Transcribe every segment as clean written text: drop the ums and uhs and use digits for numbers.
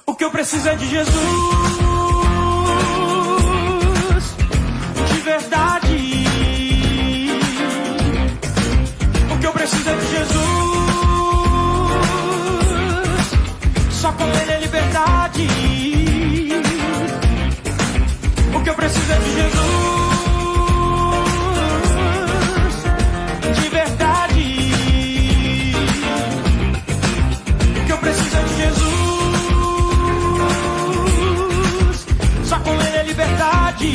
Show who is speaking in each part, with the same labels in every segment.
Speaker 1: O que eu preciso é de Jesus, de verdade. O que eu preciso é de Jesus, só com Ele é liberdade. O que eu preciso é de Jesus, de verdade. O que eu preciso é de Jesus, só com Ele é liberdade.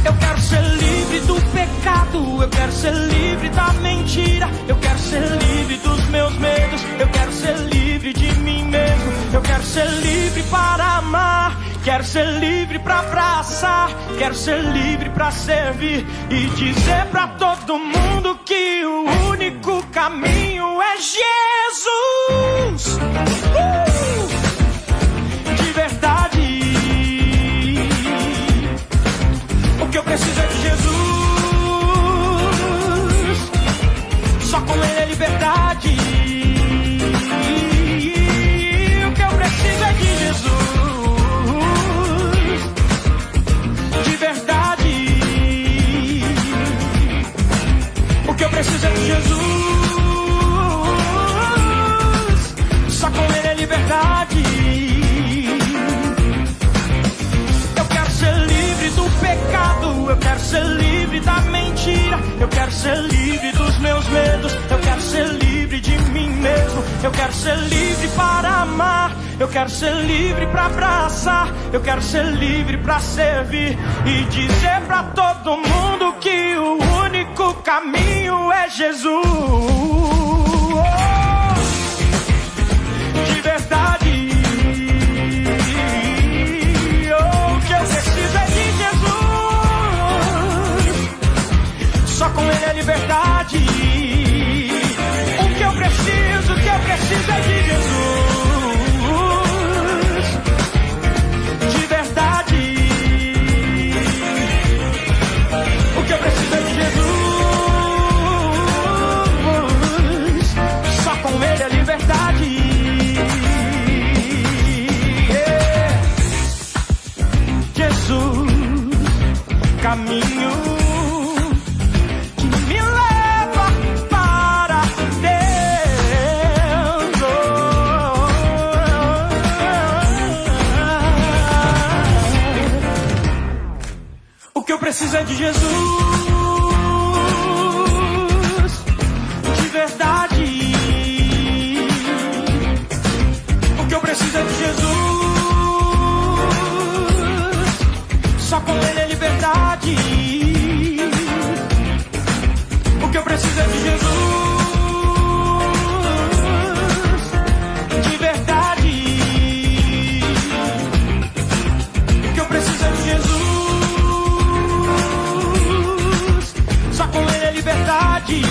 Speaker 1: Eu quero ser livre do pecado, eu quero ser livre da mentira, eu quero ser livre dos meus medos, eu quero ser livre de mim mesmo, eu quero ser livre para amar, quero ser livre para abraçar, quero ser livre para servir e dizer para todo mundo que o único caminho é Jesus. De verdade. O que eu preciso é de Jesus, só com Ele é liberdade. O que eu preciso é de Jesus, de verdade. O que eu preciso é de Jesus, só com Ele é liberdade. Eu quero ser livre do pecado, eu quero ser livre da mentira, eu quero ser livre dos meus medos, eu quero ser livre de mim mesmo, eu quero ser livre para amar, eu quero ser livre para abraçar, eu quero ser livre para servir e dizer para todo mundo que o único caminho é Jesus. De verdade. O que eu preciso é de Jesus, só com Ele é liberdade. O que eu preciso é de Jesus, de verdade. O que eu preciso é de Jesus, só com Ele é liberdade. Jesus, caminho que me leva para Deus. O que eu preciso é de Jesus, de verdade. O que eu preciso é de Jesus, só com Ele é liberdade. O que eu preciso é de Jesus, de verdade. O que eu preciso é de Jesus, só com Ele é liberdade.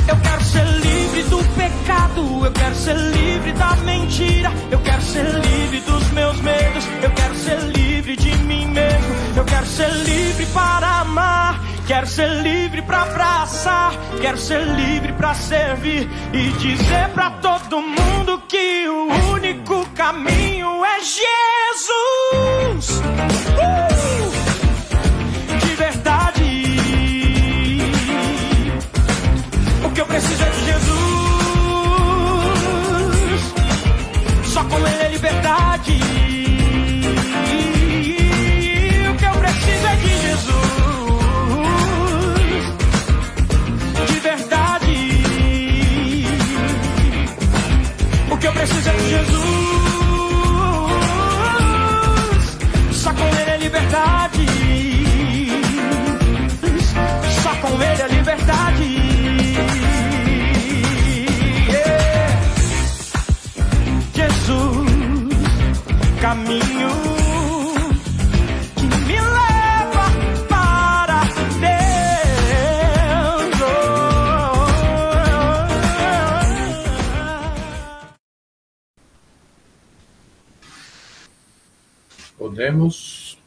Speaker 1: Eu quero ser livre do pecado, eu quero ser livre da mentira, eu quero ser livre dos meus medos, eu quero ser livre de mim mesmo, eu quero ser livre para amar, quero ser livre para abraçar, quero ser livre para servir e dizer para todo mundo que o único caminho é Jesus. De verdade. O que eu preciso é de Jesus, só com Ele é liberdade. O que eu preciso é de Jesus, de verdade. O que eu preciso é de Jesus, só com Ele é liberdade. Só com Ele é liberdade. Jesus,
Speaker 2: Podemos?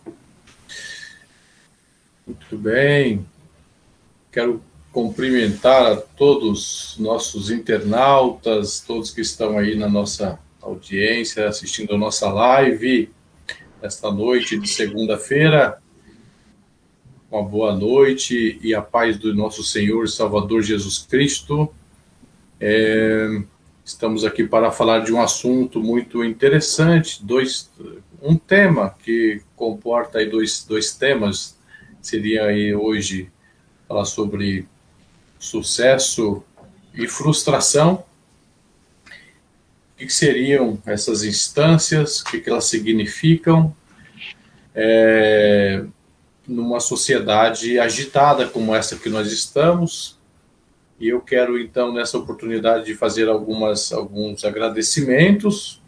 Speaker 2: Muito bem. Quero cumprimentar a todos os nossos internautas, todos que estão aí na nossa audiência, assistindo a nossa live esta noite de segunda-feira. Uma boa noite e a paz do nosso Senhor e Salvador Jesus Cristo. Estamos aqui para falar de um assunto muito interessante, um tema que comporta aí dois temas. Seria aí hoje falar sobre sucesso e frustração. O que seriam essas instâncias, o que elas significam numa sociedade agitada como essa que nós estamos. E eu quero, então, nessa oportunidade, de fazer alguns agradecimentos.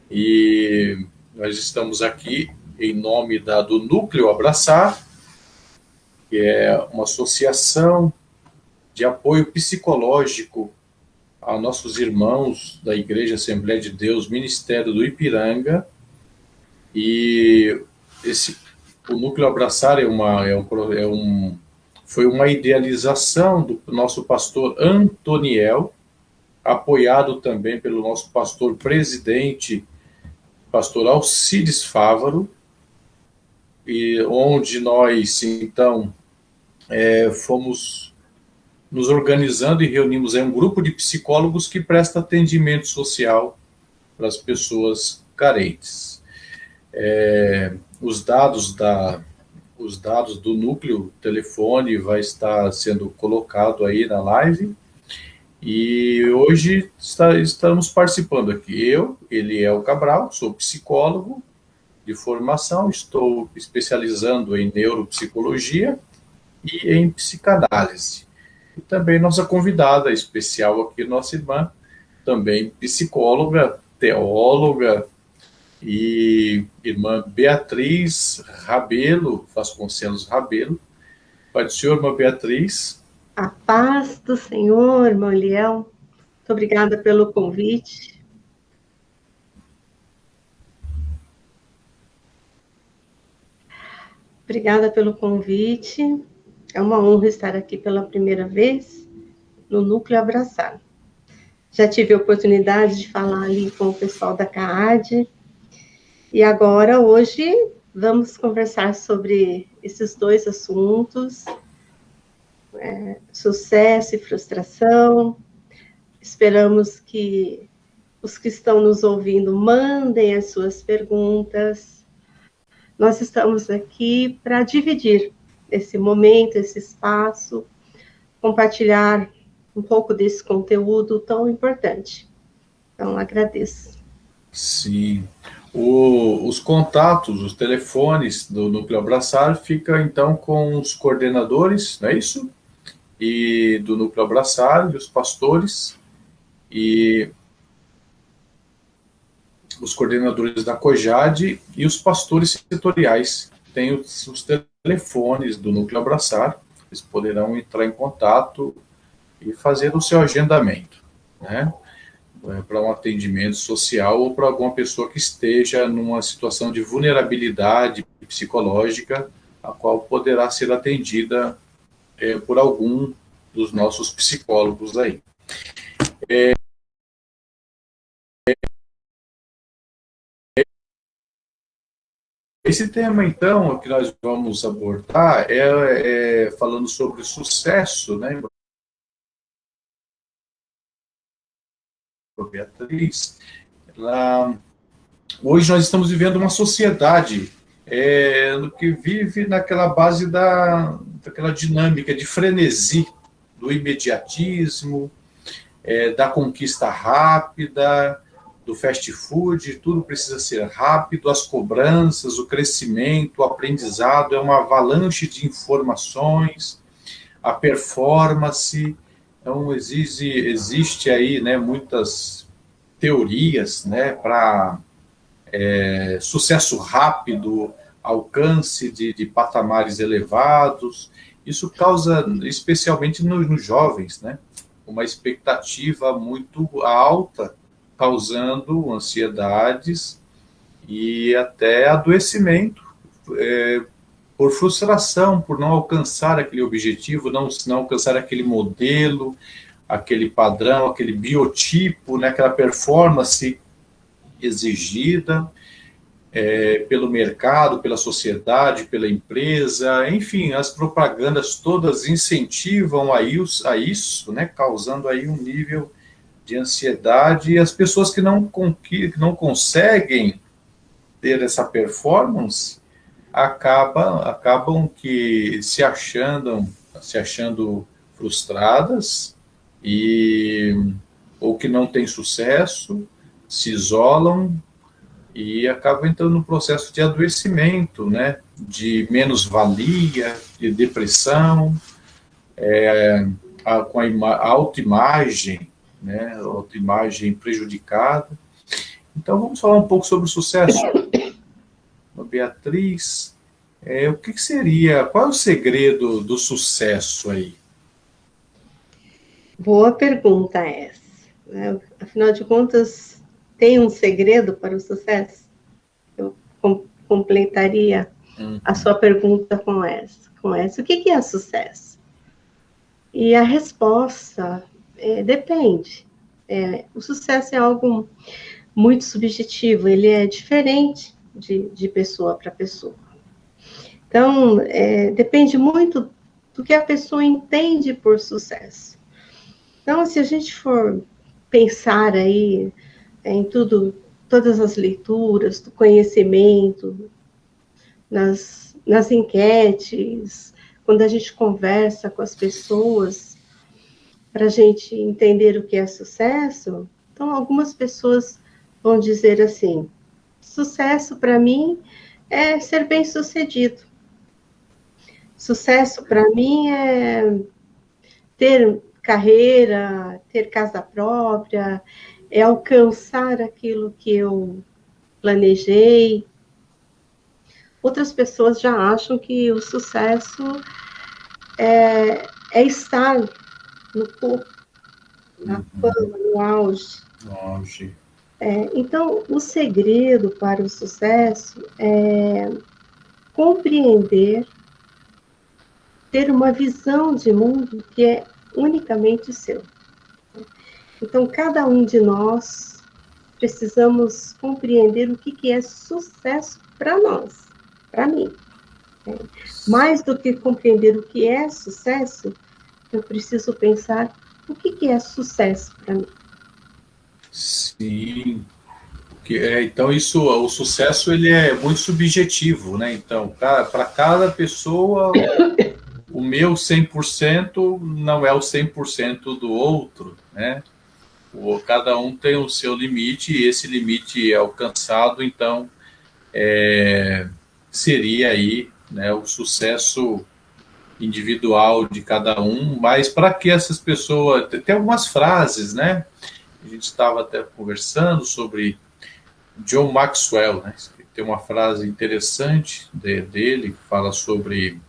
Speaker 2: E nós estamos aqui em nome do Núcleo Abraçar, que é uma associação de apoio psicológico a nossos irmãos da Igreja Assembleia de Deus, Ministério do Ipiranga. E o Núcleo Abraçar foi uma idealização do nosso pastor Antoniel, apoiado também pelo nosso pastor presidente, pastor Alcides Fávaro, e onde nós, então, fomos nos organizando e reunimos um grupo de psicólogos que presta atendimento social para as pessoas carentes. Os dados do núcleo, telefone, vai estar sendo colocado aí na live. E hoje estamos participando aqui. Eu, Eliel Cabral, sou psicólogo de formação, estou especializando em neuropsicologia e em psicanálise. E também nossa convidada especial aqui, nossa irmã, também psicóloga, teóloga, e irmã Beatriz Rabelo, Vasconcelos Rabelo. Pai do Senhor, irmã Beatriz.
Speaker 3: A paz do Senhor, irmão Eliel. Muito obrigada pelo convite. Obrigada pelo convite. É uma honra estar aqui pela primeira vez no Núcleo Abraçar. Já tive a oportunidade de falar ali com o pessoal da CAAD. E agora, hoje, vamos conversar sobre esses dois assuntos, sucesso e frustração. Esperamos que os que estão nos ouvindo mandem as suas perguntas. Nós estamos aqui para dividir esse momento, esse espaço, compartilhar um pouco desse conteúdo tão importante. Então, agradeço.
Speaker 2: Sim. Os contatos, os telefones do Núcleo Abraçar ficam, então, com os coordenadores, não é isso? E do Núcleo Abraçar, e os pastores, e os coordenadores da COJAD e os pastores setoriais. Tem os telefones do Núcleo Abraçar, eles poderão entrar em contato e fazer o seu agendamento, né? Para um atendimento social ou para alguma pessoa que esteja numa situação de vulnerabilidade psicológica, a qual poderá ser atendida por algum dos nossos psicólogos aí. Esse tema, então, que nós vamos abordar falando sobre sucesso, né, Beatriz. Hoje nós estamos vivendo uma sociedade que vive naquela base daquela dinâmica de frenesi, do imediatismo, da conquista rápida, do fast food, tudo precisa ser rápido, as cobranças, o crescimento, o aprendizado, é uma avalanche de informações, a performance. Então, existe aí, né, muitas teorias, né, para sucesso rápido, alcance de patamares elevados. Isso causa, especialmente nos jovens, né, uma expectativa muito alta, causando ansiedades e até adoecimento, por frustração, por não alcançar aquele objetivo, não alcançar aquele modelo, aquele padrão, aquele biotipo, né, aquela performance exigida pelo mercado, pela sociedade, pela empresa, enfim, as propagandas todas incentivam a isso, né, causando aí um nível de ansiedade, e as pessoas que não conseguem ter essa performance acabam que se achando frustradas, ou que não têm sucesso, se isolam e acabam entrando no processo de adoecimento, né, de menos-valia, de depressão, com a autoimagem, né, a autoimagem prejudicada. Então, vamos falar um pouco sobre o sucesso. Beatriz, o que seria, qual é o segredo do sucesso aí?
Speaker 3: Boa pergunta essa, né? Afinal de contas, tem um segredo para o sucesso? Eu completaria a sua pergunta com essa. O que é sucesso? E a resposta depende. O sucesso é algo muito subjetivo, ele é diferente de pessoa para pessoa. Então, depende muito do que a pessoa entende por sucesso. Então, se a gente for pensar aí em todas as leituras, do conhecimento, nas enquetes, quando a gente conversa com as pessoas, para a gente entender o que é sucesso, então algumas pessoas vão dizer assim: sucesso para mim é ser bem-sucedido. Sucesso para mim é ter carreira, ter casa própria, é alcançar aquilo que eu planejei. Outras pessoas já acham que o sucesso é estar no topo, na fama, no auge. Então, o segredo para o sucesso é compreender, ter uma visão de mundo que é unicamente seu. Então, cada um de nós precisamos compreender o que é sucesso para nós, para mim. Mais do que compreender o que é sucesso, eu preciso pensar o que é sucesso para mim.
Speaker 2: Sim. Então, o sucesso ele é muito subjetivo, né? Então, para cada pessoa, o meu 100% não é o 100% do outro, né? Cada um tem o seu limite, e esse limite é alcançado, então, seria aí, né, o sucesso individual de cada um. Mas para que essas pessoas... Tem algumas frases, né? A gente estava até conversando sobre John Maxwell, né? Tem uma frase interessante dele, que fala sobre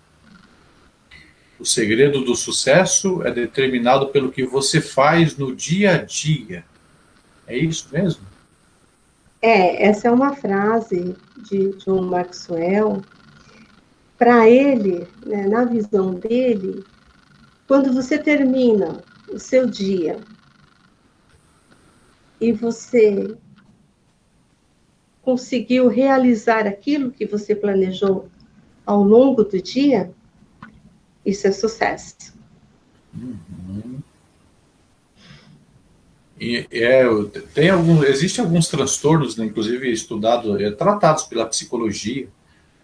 Speaker 2: o segredo do sucesso é determinado pelo que você faz no dia a dia. É isso mesmo?
Speaker 3: Essa é uma frase de John Maxwell. Para ele, né, na visão dele, quando você termina o seu dia e você conseguiu realizar aquilo que você planejou ao longo do dia, isso é sucesso.
Speaker 2: Existem alguns transtornos, né, inclusive tratados pela psicologia,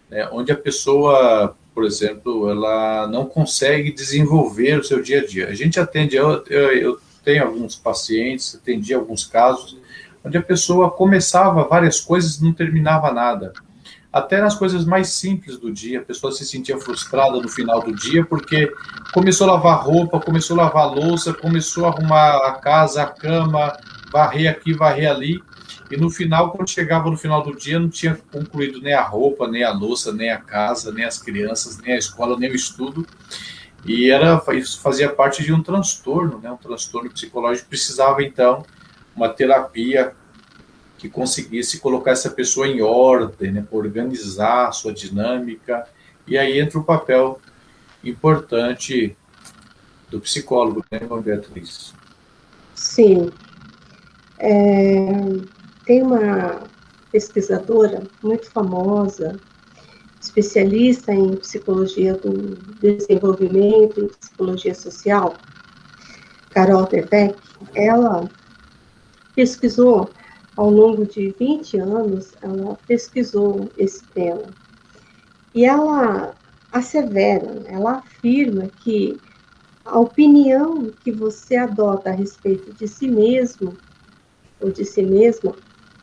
Speaker 2: né, onde a pessoa, por exemplo, ela não consegue desenvolver o seu dia a dia. A gente atende, eu tenho alguns pacientes, atendi alguns casos, onde a pessoa começava várias coisas e não terminava nada. Até nas coisas mais simples do dia, a pessoa se sentia frustrada no final do dia, porque começou a lavar roupa, começou a lavar louça, começou a arrumar a casa, a cama, varrer aqui, varrer ali, e no final, quando chegava no final do dia, não tinha concluído nem a roupa, nem a louça, nem a casa, nem as crianças, nem a escola, nem o estudo, e isso fazia parte de um transtorno, né, um transtorno psicológico. Precisava, então, uma terapia que conseguisse colocar essa pessoa em ordem, né, organizar a sua dinâmica, e aí entra o papel importante do psicólogo, né, Beatriz?
Speaker 3: Sim. Tem uma pesquisadora muito famosa, especialista em psicologia do desenvolvimento e psicologia social, Carol Dweck. Ela pesquisou, ao longo de 20 anos, ela pesquisou esse tema. E ela assevera, ela afirma que a opinião que você adota a respeito de si mesmo ou de si mesma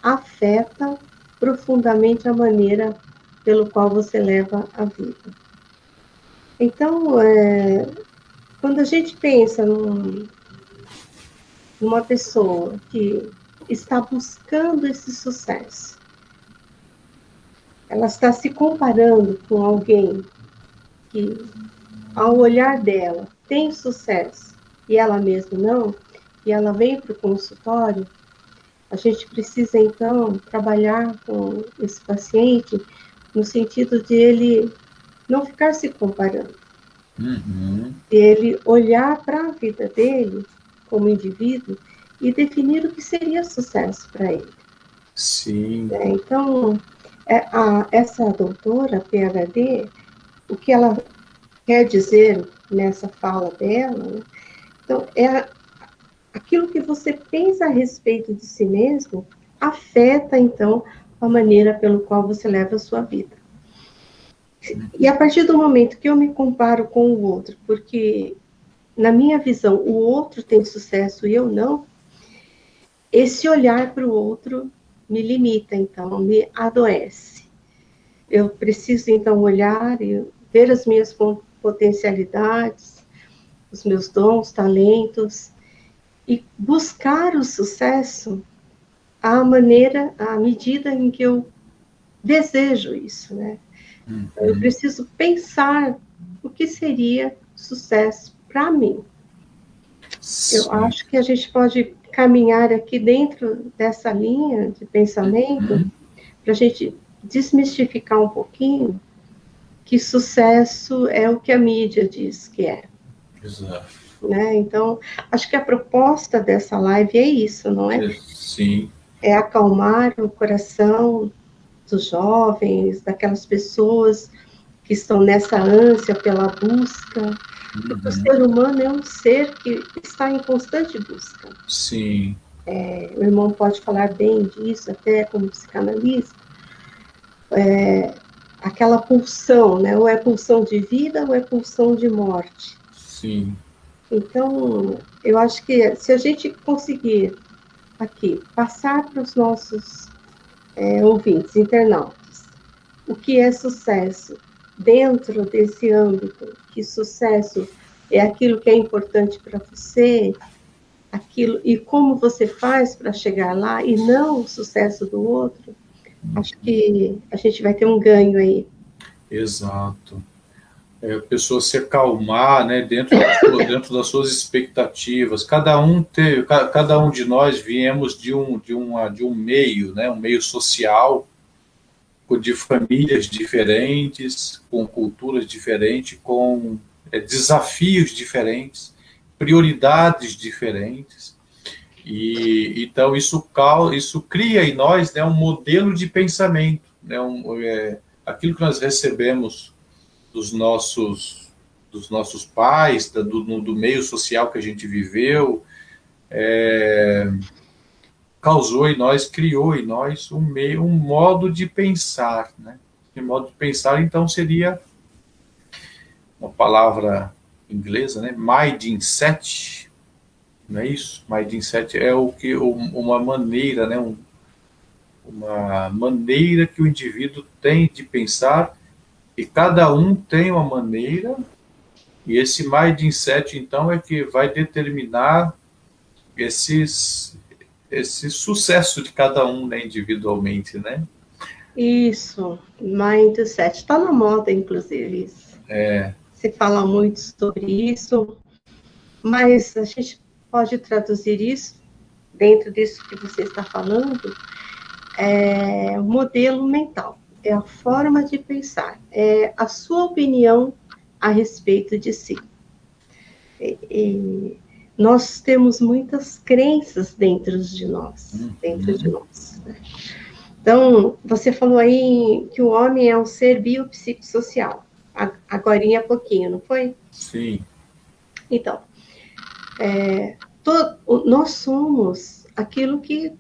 Speaker 3: afeta profundamente a maneira pelo qual você leva a vida. Então, quando a gente pensa numa pessoa que está buscando esse sucesso, ela está se comparando com alguém que, ao olhar dela, tem sucesso e ela mesma não, e ela vem para o consultório, a gente precisa, então, trabalhar com esse paciente no sentido de ele não ficar se comparando.
Speaker 2: Uhum.
Speaker 3: Ele olhar para a vida dele como indivíduo e definir o que seria sucesso para ele.
Speaker 2: Sim.
Speaker 3: Então, essa doutora, PhD, o que ela quer dizer nessa fala dela, né? Então, aquilo que você pensa a respeito de si mesmo afeta, então, a maneira pelo qual você leva a sua vida. E a partir do momento que eu me comparo com o outro, porque, na minha visão, o outro tem sucesso e eu não, esse olhar para o outro me limita, então, me adoece. Eu preciso, então, olhar e ver as minhas potencialidades, os meus dons, talentos, e buscar o sucesso à medida em que eu desejo isso, né?
Speaker 2: Uhum.
Speaker 3: Eu preciso pensar o que seria sucesso para mim.
Speaker 2: Sim.
Speaker 3: Eu acho que a gente pode caminhar aqui dentro dessa linha de pensamento para a gente desmistificar um pouquinho que sucesso é o que a mídia diz que é.
Speaker 2: Exato.
Speaker 3: Né? Então, acho que a proposta dessa live é isso, não é?
Speaker 2: Sim.
Speaker 3: É acalmar o coração dos jovens, daquelas pessoas que estão nessa ânsia pela busca. Porque o ser humano é um ser que está em constante busca.
Speaker 2: Sim.
Speaker 3: O irmão pode falar bem disso, até como psicanalista. Aquela pulsão, né? Ou é pulsão de vida ou é pulsão de morte.
Speaker 2: Sim.
Speaker 3: Então, eu acho que se a gente conseguir aqui passar para os nossos ouvintes, internautas, o que é sucesso dentro desse âmbito, que sucesso é aquilo que é importante para você, aquilo e como você faz para chegar lá e não o sucesso do outro, acho que a gente vai ter um ganho aí.
Speaker 2: Exato. A pessoa se acalmar, né, dentro das suas expectativas. Cada um de nós viemos de um meio, né, um meio social, de famílias diferentes, com culturas diferentes, com desafios diferentes, prioridades diferentes. E então isso cria em nós, né, um modelo de pensamento, né, aquilo que nós recebemos dos nossos pais, do meio social que a gente viveu, causou em nós, criou em nós um modo de pensar, né? Esse modo de pensar, então, seria uma palavra inglesa, né? Mindset, não é isso? Mindset é uma maneira, né? Uma maneira que o indivíduo tem de pensar, e cada um tem uma maneira, e esse mindset, então, é que vai determinar esse sucesso de cada um, né, individualmente, né?
Speaker 3: Isso, mindset, está na moda, inclusive, isso. Se fala muito sobre isso, mas a gente pode traduzir isso, dentro disso que você está falando, é o modelo mental, é a forma de pensar, é a sua opinião a respeito de si. E nós temos muitas crenças dentro de nós, né? Então, você falou aí que o homem é um ser biopsicossocial, agorinha há pouquinho, não foi?
Speaker 2: Sim.
Speaker 3: Então, nós somos aquilo que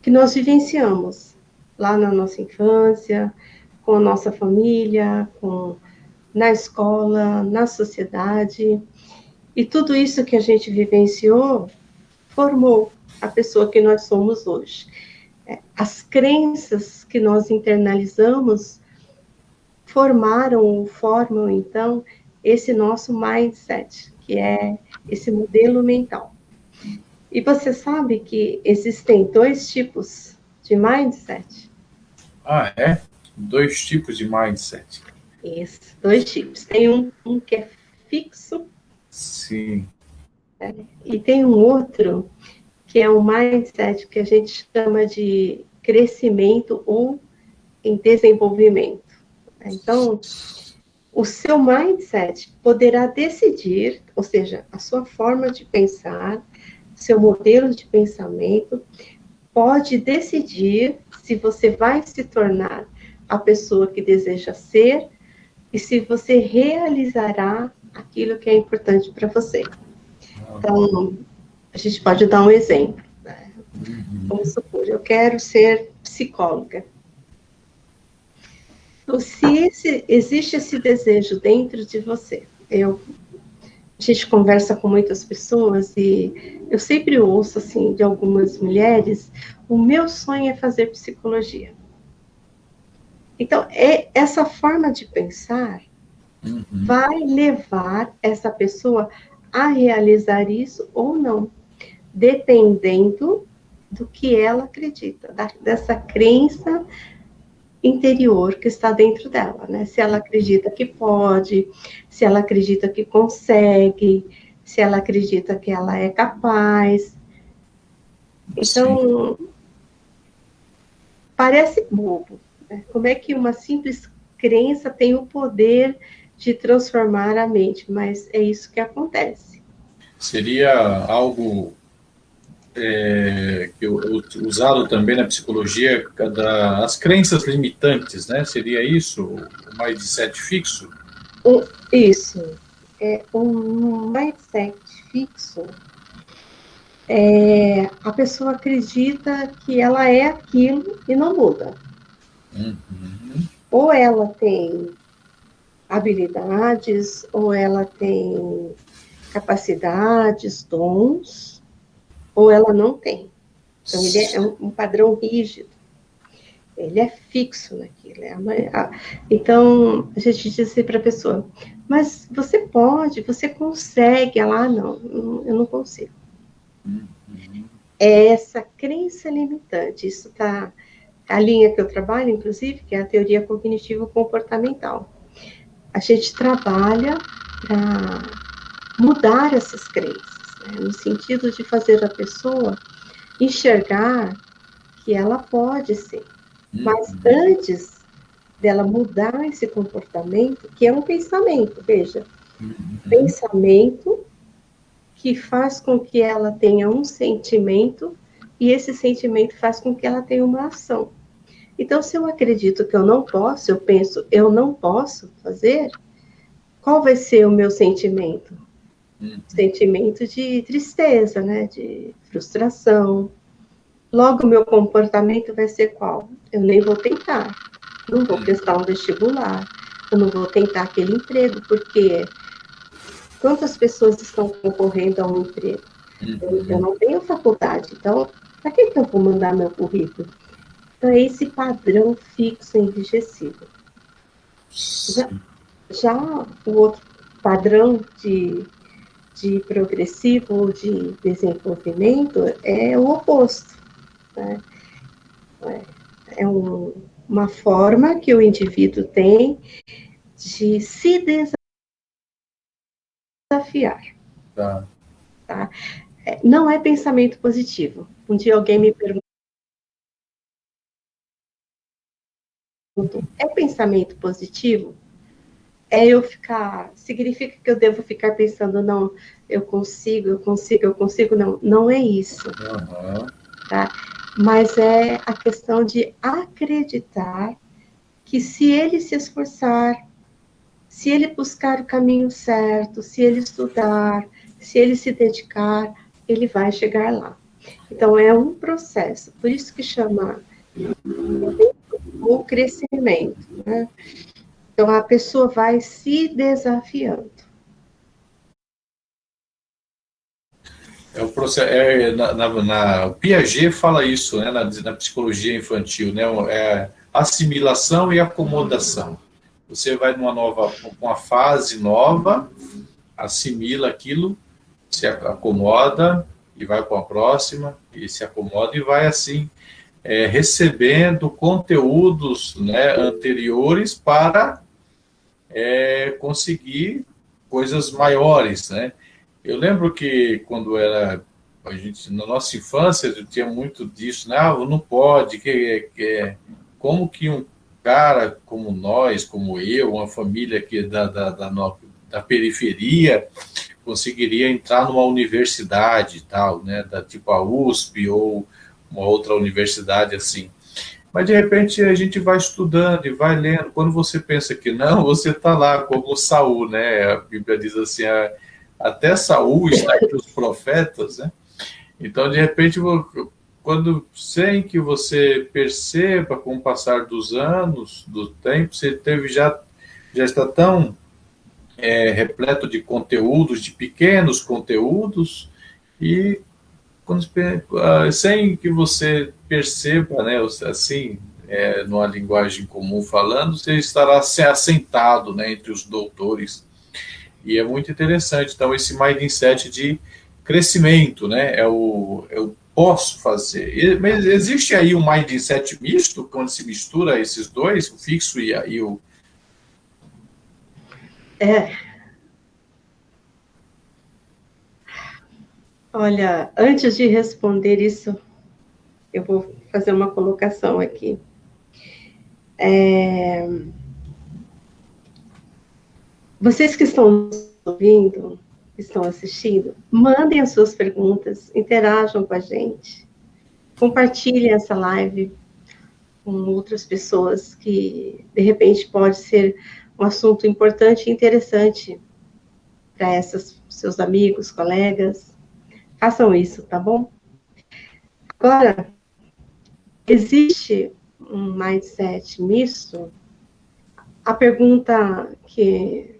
Speaker 3: nós vivenciamos lá na nossa infância, com a nossa família, na escola, na sociedade. E tudo isso que a gente vivenciou formou a pessoa que nós somos hoje. As crenças que nós internalizamos formam, então, esse nosso mindset, que é esse modelo mental. E você sabe que existem 2 tipos de mindset?
Speaker 2: Ah, é? 2 tipos de mindset.
Speaker 3: Isso, 2 tipos. Tem um que é fixo.
Speaker 2: Sim.
Speaker 3: E tem um outro que é um mindset que a gente chama de crescimento ou em desenvolvimento. Então, o seu mindset poderá decidir, ou seja, a sua forma de pensar, seu modelo de pensamento, pode decidir se você vai se tornar a pessoa que deseja ser e se você realizará aquilo que é importante para você. Então, a gente pode dar um exemplo, né? Vamos supor, eu quero ser psicóloga. Então, se existe esse desejo dentro de você, a gente conversa com muitas pessoas e eu sempre ouço, assim, de algumas mulheres, o meu sonho é fazer psicologia. Então, essa forma de pensar vai levar essa pessoa a realizar isso ou não, dependendo do que ela acredita, dessa crença interior que está dentro dela, né? Se ela acredita que pode, se ela acredita que consegue, se ela acredita que ela é capaz. Então, parece bobo, né? Como é que uma simples crença tem o poder de transformar a mente? Mas é isso que acontece.
Speaker 2: Seria algo usado também na psicologia, as crenças limitantes, né? Seria isso, o mindset fixo?
Speaker 3: Isso. Um mindset fixo. A pessoa acredita que ela é aquilo e não muda. Ou ela tem habilidades, ou ela tem capacidades, dons, ou ela não tem. Então, ele é um padrão rígido. Ele é fixo naquilo. Então, a gente diz assim para a pessoa, mas você pode, você consegue. Ela, não, eu não consigo. É essa crença limitante. Isso está... A linha que eu trabalho, inclusive, que é a teoria cognitivo-comportamental. A gente trabalha para mudar essas crenças, né? No sentido de fazer a pessoa enxergar que ela pode ser. Mas antes dela mudar esse comportamento, que é um pensamento, veja, pensamento que faz com que ela tenha um sentimento e esse sentimento faz com que ela tenha uma ação. Então, se eu acredito que eu não posso, eu penso, eu não posso fazer, qual vai ser o meu sentimento? Sentimento de tristeza, né? De frustração. Logo, o meu comportamento vai ser qual? Eu nem vou tentar. Não vou prestar um vestibular. Eu não vou tentar aquele emprego, porque quantas pessoas estão concorrendo a um emprego? Eu não tenho faculdade, então, para que eu vou mandar meu currículo? Então, é esse padrão fixo enrijecido. Já o outro padrão de progressivo ou de desenvolvimento é o oposto, né? É uma forma que o indivíduo tem de se desafiar.
Speaker 2: Tá.
Speaker 3: Tá? Não é pensamento positivo. Um dia alguém me perguntou é pensamento positivo? Significa que eu devo ficar pensando, não, eu consigo, não, não é isso, tá? Mas é a questão de acreditar que se ele se esforçar, se ele buscar o caminho certo, se ele estudar, se ele se dedicar, ele vai chegar lá. Então, é um processo, por isso que chama o crescimento, né? Então, a pessoa vai se desafiando.
Speaker 2: É o processo, o Piaget fala isso, né, na psicologia infantil, né, é assimilação e acomodação. Você vai uma fase nova, assimila aquilo, se acomoda e vai para a próxima, e se acomoda e vai assim, recebendo conteúdos, né, anteriores para conseguir coisas maiores, né? Eu lembro que quando na nossa infância, tinha muito disso, né? Não pode, como que um cara como nós, como eu, uma família que da periferia, conseguiria entrar numa universidade e tal, né? Tipo a USP ou uma outra universidade assim. Mas, de repente, a gente vai estudando e vai lendo. Quando você pensa que não, você está lá como Saul, né? A Bíblia diz assim, até Saul está entre os profetas, né? Então, de repente, sem que você perceba, com o passar dos anos, do tempo, você já está tão repleto de conteúdos, de pequenos conteúdos, e sem que você perceba, né, assim, numa linguagem comum falando, você estará assentado, né, entre os doutores. E é muito interessante. Então, esse mindset de crescimento, né, eu posso fazer. Mas existe aí um mindset misto, quando se mistura esses dois, o fixo e o...
Speaker 3: Olha, antes de responder isso, eu vou fazer uma colocação aqui. Vocês que estão ouvindo, que estão assistindo, mandem as suas perguntas, interajam com a gente, compartilhem essa live com outras pessoas que, de repente, pode ser um assunto importante e interessante para seus amigos, colegas. Façam isso, tá bom? Agora, existe um mindset misto? A pergunta que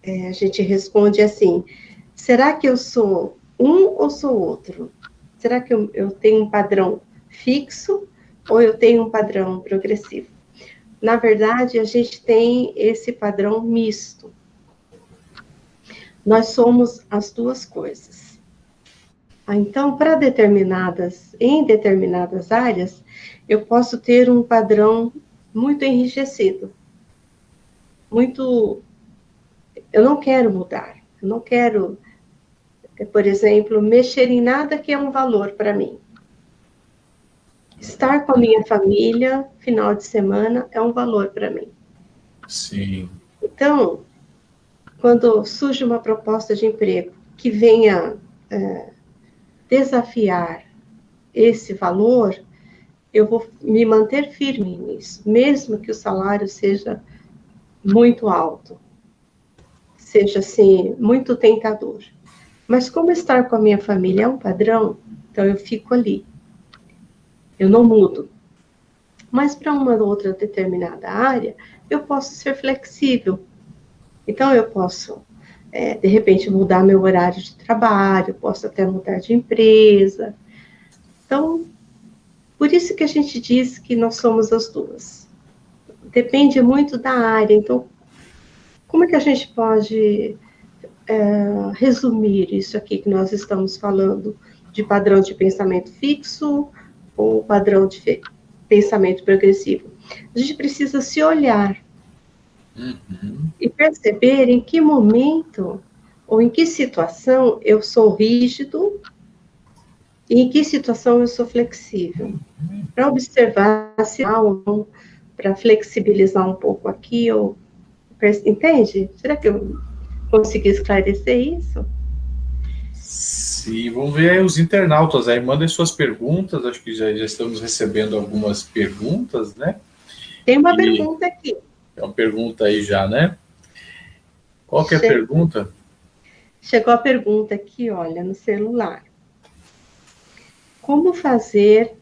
Speaker 3: a gente responde é assim, será que eu sou um ou sou outro? Será que eu tenho um padrão fixo ou eu tenho um padrão progressivo? Na verdade, a gente tem esse padrão misto. Nós somos as duas coisas. Então, em determinadas áreas, eu posso ter um padrão muito enrijecido. Eu não quero mudar. Eu não quero, por exemplo, mexer em nada que é um valor para mim. Estar com a minha família, final de semana, é um valor para mim.
Speaker 2: Sim.
Speaker 3: Então, quando surge uma proposta de emprego que venha desafiar esse valor, eu vou me manter firme nisso, mesmo que o salário seja muito alto, seja assim, muito tentador. Mas como estar com a minha família é um padrão, então eu fico ali. Eu não mudo. Mas para uma outra determinada área, eu posso ser flexível. Então eu posso de repente, mudar meu horário de trabalho, posso até mudar de empresa. Então, por isso que a gente diz que nós somos as duas. Depende muito da área. Então, como é que a gente pode resumir isso aqui que nós estamos falando de padrão de pensamento fixo ou padrão de pensamento progressivo? A gente precisa se olhar. E perceber em que momento ou em que situação eu sou rígido e em que situação eu sou flexível. Para observar se há ou não para flexibilizar um pouco aqui, entende? Será que eu consegui esclarecer isso?
Speaker 2: Sim, vamos ver aí os internautas aí, mandem suas perguntas, acho que já estamos recebendo algumas perguntas, né?
Speaker 3: Tem uma pergunta aqui.
Speaker 2: É uma pergunta aí já, né? Qual que é a pergunta?
Speaker 3: Chegou a pergunta aqui, olha, no celular. Como fazer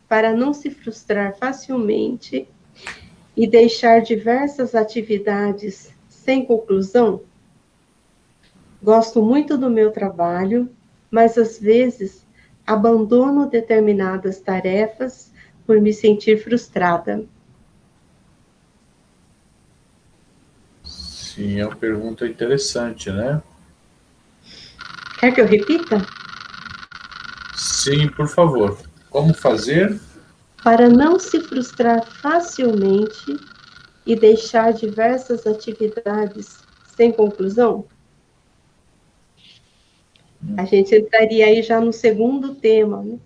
Speaker 3: para não se frustrar facilmente e deixar diversas atividades sem conclusão? Gosto muito do meu trabalho, mas às vezes abandono determinadas tarefas por me sentir frustrada.
Speaker 2: Sim, é uma pergunta interessante, né?
Speaker 3: Quer que eu repita?
Speaker 2: Sim, por favor. Como fazer?
Speaker 3: Para não se frustrar facilmente e deixar diversas atividades sem conclusão? A gente entraria aí já no segundo tema, né?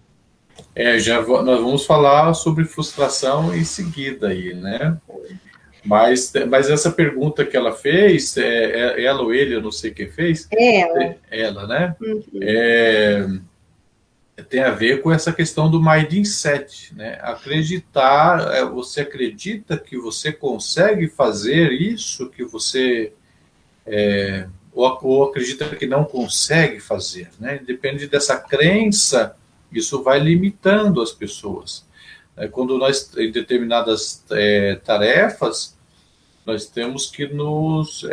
Speaker 2: Nós vamos falar sobre frustração em seguida aí, né? Mas essa pergunta que ela fez, ela ou ele, eu não sei quem fez.
Speaker 3: Ela.
Speaker 2: Ela, né?
Speaker 3: Uhum.
Speaker 2: Tem a ver com essa questão do mindset, né? Acreditar, você acredita que você consegue fazer isso que você... ou acredita que não consegue fazer, né? Depende dessa crença, isso vai limitando as pessoas. Quando nós, em determinadas tarefas, nós temos que nos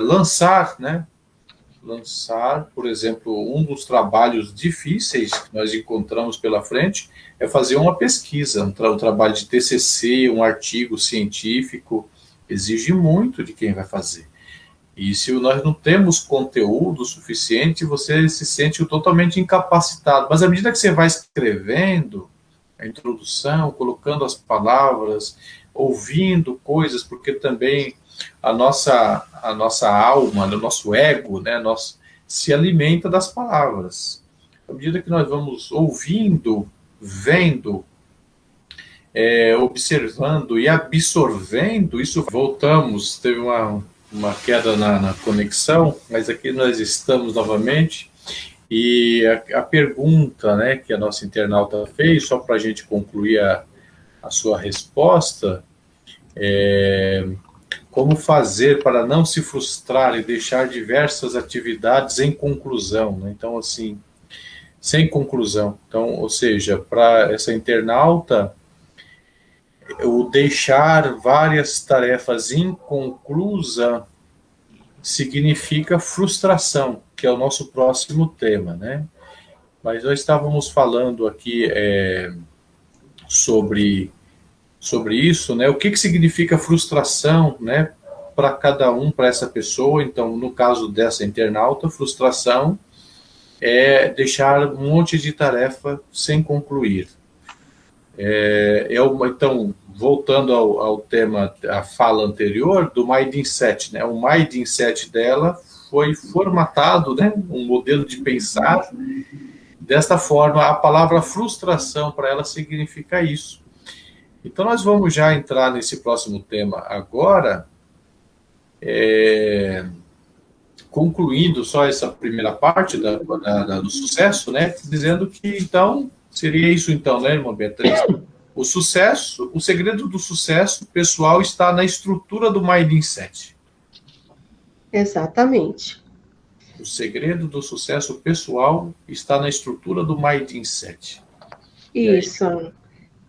Speaker 2: lançar, né? Lançar, por exemplo, um dos trabalhos difíceis que nós encontramos pela frente é fazer uma pesquisa, um trabalho de TCC, um artigo científico, exige muito de quem vai fazer. E se nós não temos conteúdo suficiente, você se sente totalmente incapacitado. Mas à medida que você vai escrevendo a introdução, colocando as palavras, ouvindo coisas, porque também a nossa alma, o nosso ego, né, se alimenta das palavras. À medida que nós vamos ouvindo, vendo, observando e absorvendo, isso voltamos, teve uma queda na conexão, mas aqui nós estamos novamente, e a pergunta, né, que a nossa internauta fez, só para a gente concluir a sua resposta, como fazer para não se frustrar e deixar diversas atividades em conclusão, né? Então, assim, sem conclusão. Então, ou seja, para essa internauta, o deixar várias tarefas inconclusas significa frustração, que é o nosso próximo tema, né? Mas nós estávamos falando aqui sobre isso, né? O que significa frustração, né? Para cada um, para essa pessoa. Então, no caso dessa internauta, frustração é deixar um monte de tarefa sem concluir. Então, voltando ao tema, a fala anterior, do mindset, né? O mindset dela foi formatado, né? Um modelo de pensar. Desta forma, a palavra frustração para ela significa isso. Então, nós vamos já entrar nesse próximo tema agora, concluindo só essa primeira parte do sucesso, né? Dizendo que, então, seria isso então, né, irmã Beatriz? O segredo do sucesso pessoal está na estrutura do mindset.
Speaker 3: Exatamente.
Speaker 2: O segredo do sucesso pessoal está na estrutura do mindset.
Speaker 3: Isso.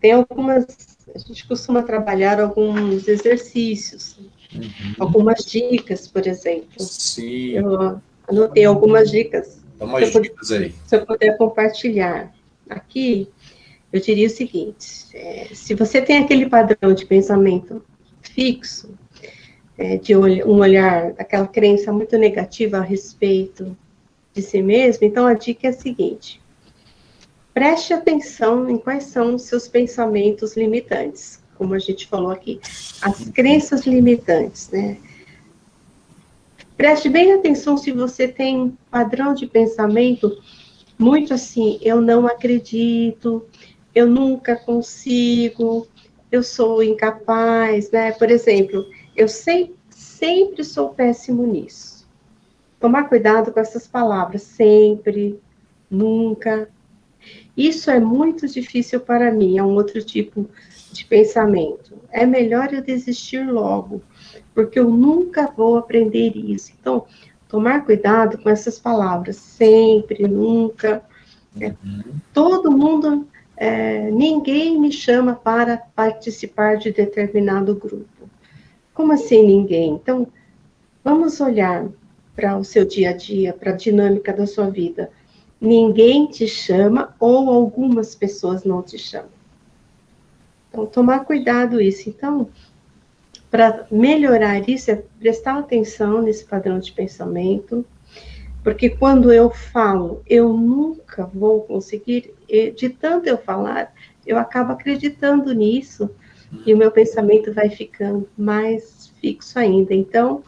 Speaker 3: Tem a gente costuma trabalhar alguns exercícios, algumas dicas, por exemplo.
Speaker 2: Sim.
Speaker 3: Eu anotei algumas dicas.
Speaker 2: Dá umas dicas aí.
Speaker 3: Se eu puder compartilhar aqui, eu diria o seguinte: se você tem aquele padrão de pensamento fixo, de um olhar, aquela crença muito negativa a respeito de si mesmo, então a dica é a seguinte: preste atenção em quais são os seus pensamentos limitantes, como a gente falou aqui, as crenças limitantes, né? Preste bem atenção se você tem um padrão de pensamento muito assim: eu não acredito, eu nunca consigo, eu sou incapaz, né? Por exemplo, eu sempre sou péssimo nisso. Tomar cuidado com essas palavras, sempre, nunca. Isso é muito difícil para mim, é um outro tipo de pensamento. É melhor eu desistir logo, porque eu nunca vou aprender isso. Então, tomar cuidado com essas palavras, sempre, nunca. Todo mundo, ninguém me chama para participar de determinado grupo. Como assim ninguém? Então, vamos olhar para o seu dia a dia, para a dinâmica da sua vida. Ninguém te chama ou algumas pessoas não te chamam. Então, tomar cuidado isso. Então, para melhorar isso, é prestar atenção nesse padrão de pensamento, porque quando eu falo, eu nunca vou conseguir, de tanto eu falar, eu acabo acreditando nisso, e o meu pensamento vai ficando mais fixo ainda. Então,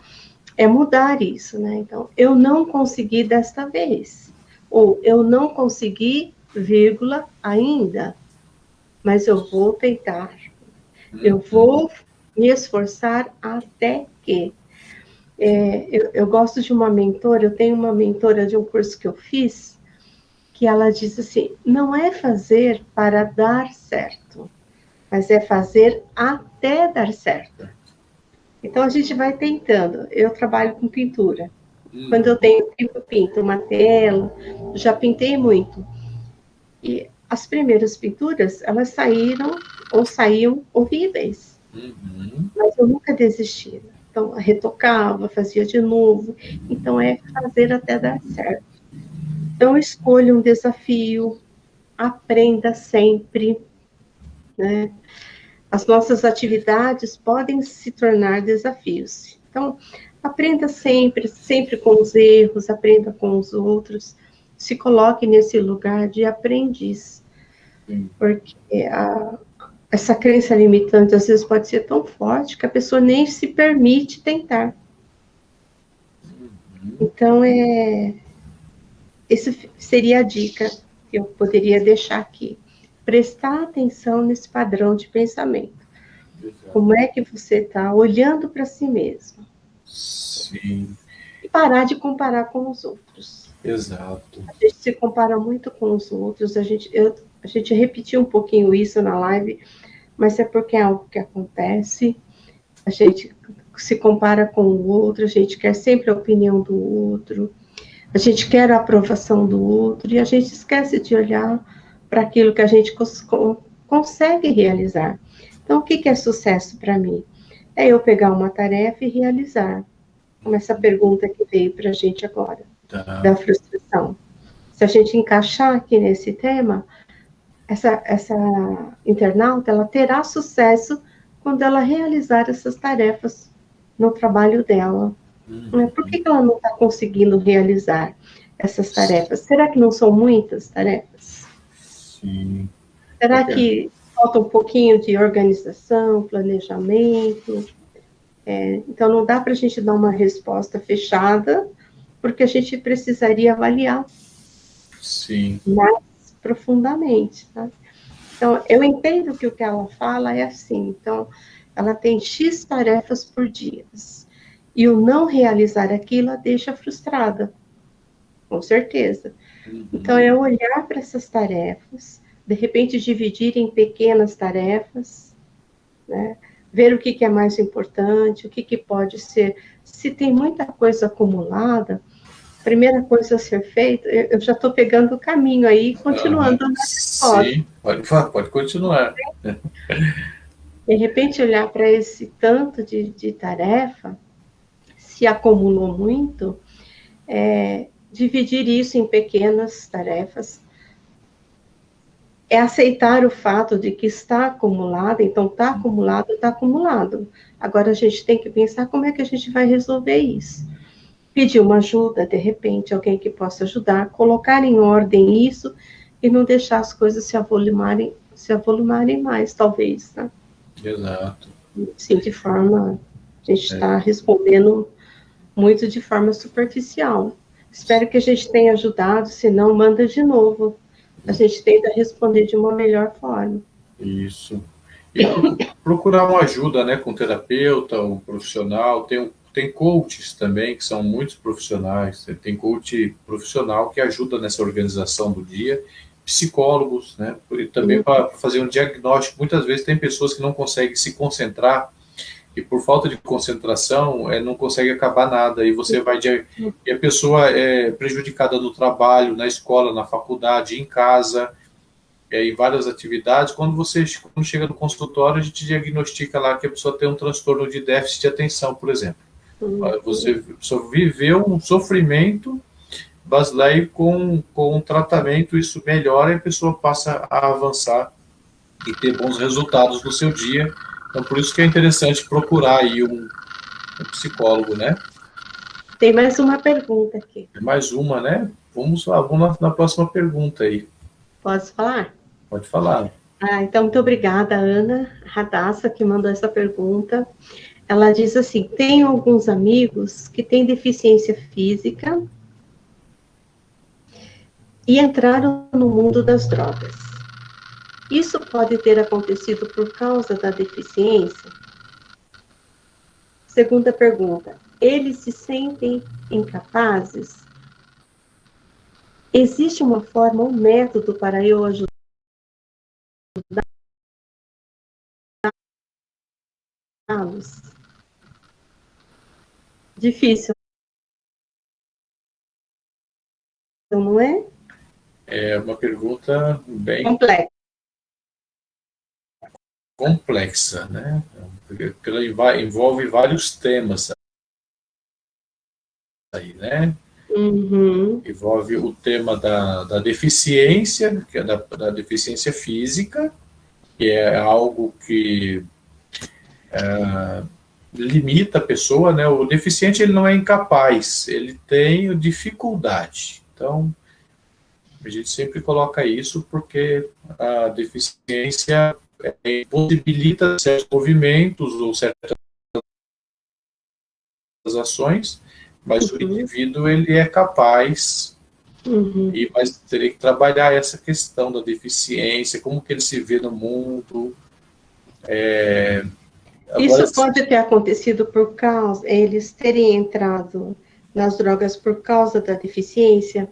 Speaker 3: é mudar isso, né? Então, eu não consegui desta vez, ou eu não consegui, vírgula, ainda, mas eu vou tentar, eu vou me esforçar até que. Eu gosto de uma mentora, eu tenho uma mentora de um curso que eu fiz, que ela diz assim, não é fazer para dar certo, mas é fazer até dar certo. Então, a gente vai tentando. Eu trabalho com pintura. Quando eu tenho tempo, eu pinto uma tela, já pintei muito. E as primeiras pinturas, elas saíam horríveis. Mas eu nunca desistia. Então, retocava, fazia de novo. Então, é fazer até dar certo. Então, escolha um desafio, aprenda sempre, né? As nossas atividades podem se tornar desafios. Então, aprenda sempre, sempre com os erros, aprenda com os outros, se coloque nesse lugar de aprendiz. Porque essa crença limitante, às vezes, pode ser tão forte que a pessoa nem se permite tentar. Então, essa seria a dica que eu poderia deixar aqui. Prestar atenção nesse padrão de pensamento. Como é que você está olhando para si mesmo?
Speaker 2: Sim.
Speaker 3: E parar de comparar com os outros.
Speaker 2: Exato.
Speaker 3: A gente se compara muito com os outros, a gente repetiu um pouquinho isso na live, mas é porque é algo que acontece, a gente se compara com o outro, a gente quer sempre a opinião do outro, a gente quer a aprovação do outro, e a gente esquece de olhar para aquilo que a gente consegue realizar. Então, o que é sucesso para mim? É eu pegar uma tarefa e realizar. Como essa pergunta que veio para a gente agora, da frustração. Se a gente encaixar aqui nesse tema, essa internauta, ela terá sucesso quando ela realizar essas tarefas no trabalho dela. Por que ela não está conseguindo realizar essas tarefas? Será que não são muitas tarefas?
Speaker 2: Sim.
Speaker 3: Será que falta um pouquinho de organização, planejamento? Então, não dá para a gente dar uma resposta fechada, porque a gente precisaria avaliar mais profundamente. Tá? Então, eu entendo que o que ela fala é assim. Então, ela tem X tarefas por dia. E o não realizar aquilo a deixa frustrada, com certeza. Então, é olhar para essas tarefas, de repente dividir em pequenas tarefas, né? Ver o que é mais importante, o que pode ser. Se tem muita coisa acumulada, a primeira coisa a ser feita, eu já estou pegando o caminho aí, continuando na resposta.
Speaker 2: Sim, pode continuar.
Speaker 3: De repente, olhar para esse tanto de tarefa, se acumulou muito, dividir isso em pequenas tarefas, é aceitar o fato de que está acumulado, então está acumulado. Agora a gente tem que pensar como é que a gente vai resolver isso. Pedir uma ajuda, de repente, alguém que possa ajudar, colocar em ordem isso e não deixar as coisas se avolumarem mais, talvez, né?
Speaker 2: Exato.
Speaker 3: Sim, a gente está respondendo muito de forma superficial. Espero que a gente tenha ajudado, se não, manda de novo. A gente tenta responder de uma melhor forma.
Speaker 2: Isso. E procurar uma ajuda, né, com um terapeuta, um profissional. Tem coaches também, que são muitos profissionais. Tem coach profissional que ajuda nessa organização do dia. Psicólogos, né, e também para fazer um diagnóstico. Muitas vezes tem pessoas que não conseguem se concentrar e por falta de concentração não consegue acabar nada. E a pessoa é prejudicada no trabalho, na escola, na faculdade, em casa, em várias atividades. Quando chega no consultório, a gente diagnostica lá que a pessoa tem um transtorno de déficit de atenção, por exemplo. Você só viveu um sofrimento, mas daí com um tratamento isso melhora e a pessoa passa a avançar e ter bons resultados no seu dia. Então, por isso que é interessante procurar aí um psicólogo, né?
Speaker 3: Tem mais uma pergunta aqui.
Speaker 2: Mais uma, né? Vamos lá, vamos na próxima pergunta aí.
Speaker 3: Posso falar?
Speaker 2: Pode falar.
Speaker 3: Então, muito obrigada, Ana Radassa, que mandou essa pergunta. Ela diz assim: tenho alguns amigos que têm deficiência física e entraram no mundo das drogas. Isso pode ter acontecido por causa da deficiência? Segunda pergunta: eles se sentem incapazes? Existe uma forma, um método para eu ajudá-los? Difícil, não é?
Speaker 2: É uma pergunta bem complexa, né? Porque ela envolve vários temas aí, né?
Speaker 3: Uhum.
Speaker 2: Envolve o tema da deficiência, que é da deficiência física, que é algo que limita a pessoa, né? O deficiente, ele não é incapaz, ele tem dificuldade. Então, a gente sempre coloca isso porque a deficiência possibilita certos movimentos ou certas ações, mas o indivíduo, ele é capaz, mas teria que trabalhar essa questão da deficiência, como que ele se vê no mundo. Agora,
Speaker 3: isso pode ter acontecido por causa, eles terem entrado nas drogas por causa da deficiência?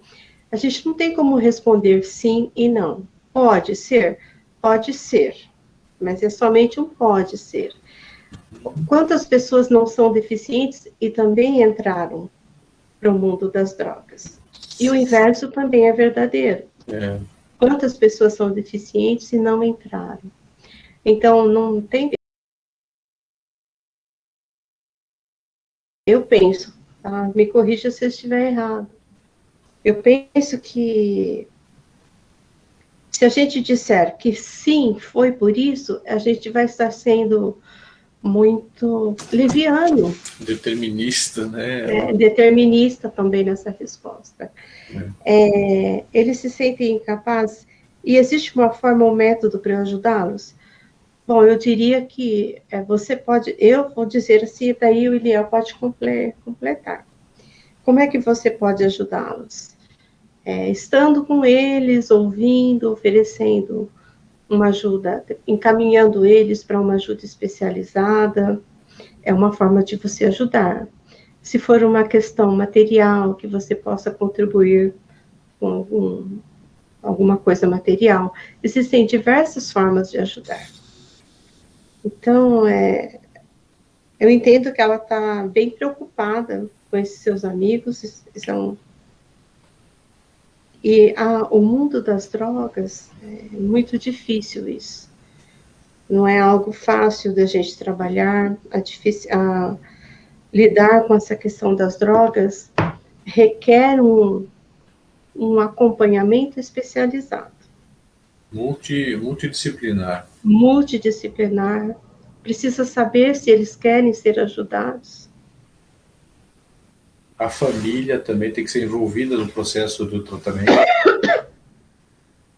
Speaker 3: A gente não tem como responder sim e não. Pode ser, mas é somente um pode ser. Quantas pessoas não são deficientes e também entraram para o mundo das drogas? E o inverso também é verdadeiro. Quantas pessoas são deficientes e não entraram? Então, não tem... Eu penso, tá? Me corrija se eu estiver errado. Eu penso que se a gente disser que sim, foi por isso, a gente vai estar sendo muito leviano.
Speaker 2: Determinista, né?
Speaker 3: Determinista também nessa resposta. Eles se sentem incapazes e existe uma forma ou método para ajudá-los? Bom, eu diria que você pode, eu vou dizer assim, daí o Iliel pode completar. Como é que você pode ajudá-los? Estando com eles, ouvindo, oferecendo uma ajuda, encaminhando eles para uma ajuda especializada, é uma forma de você ajudar. Se for uma questão material, que você possa contribuir com alguma coisa material, existem diversas formas de ajudar. Então, eu entendo que ela está bem preocupada com esses seus amigos, o mundo das drogas é muito difícil isso. Não é algo fácil da gente trabalhar, lidar com essa questão das drogas requer um acompanhamento especializado.
Speaker 2: Multidisciplinar.
Speaker 3: Multidisciplinar. Precisa saber se eles querem ser ajudados.
Speaker 2: A família também tem que ser envolvida no processo do tratamento.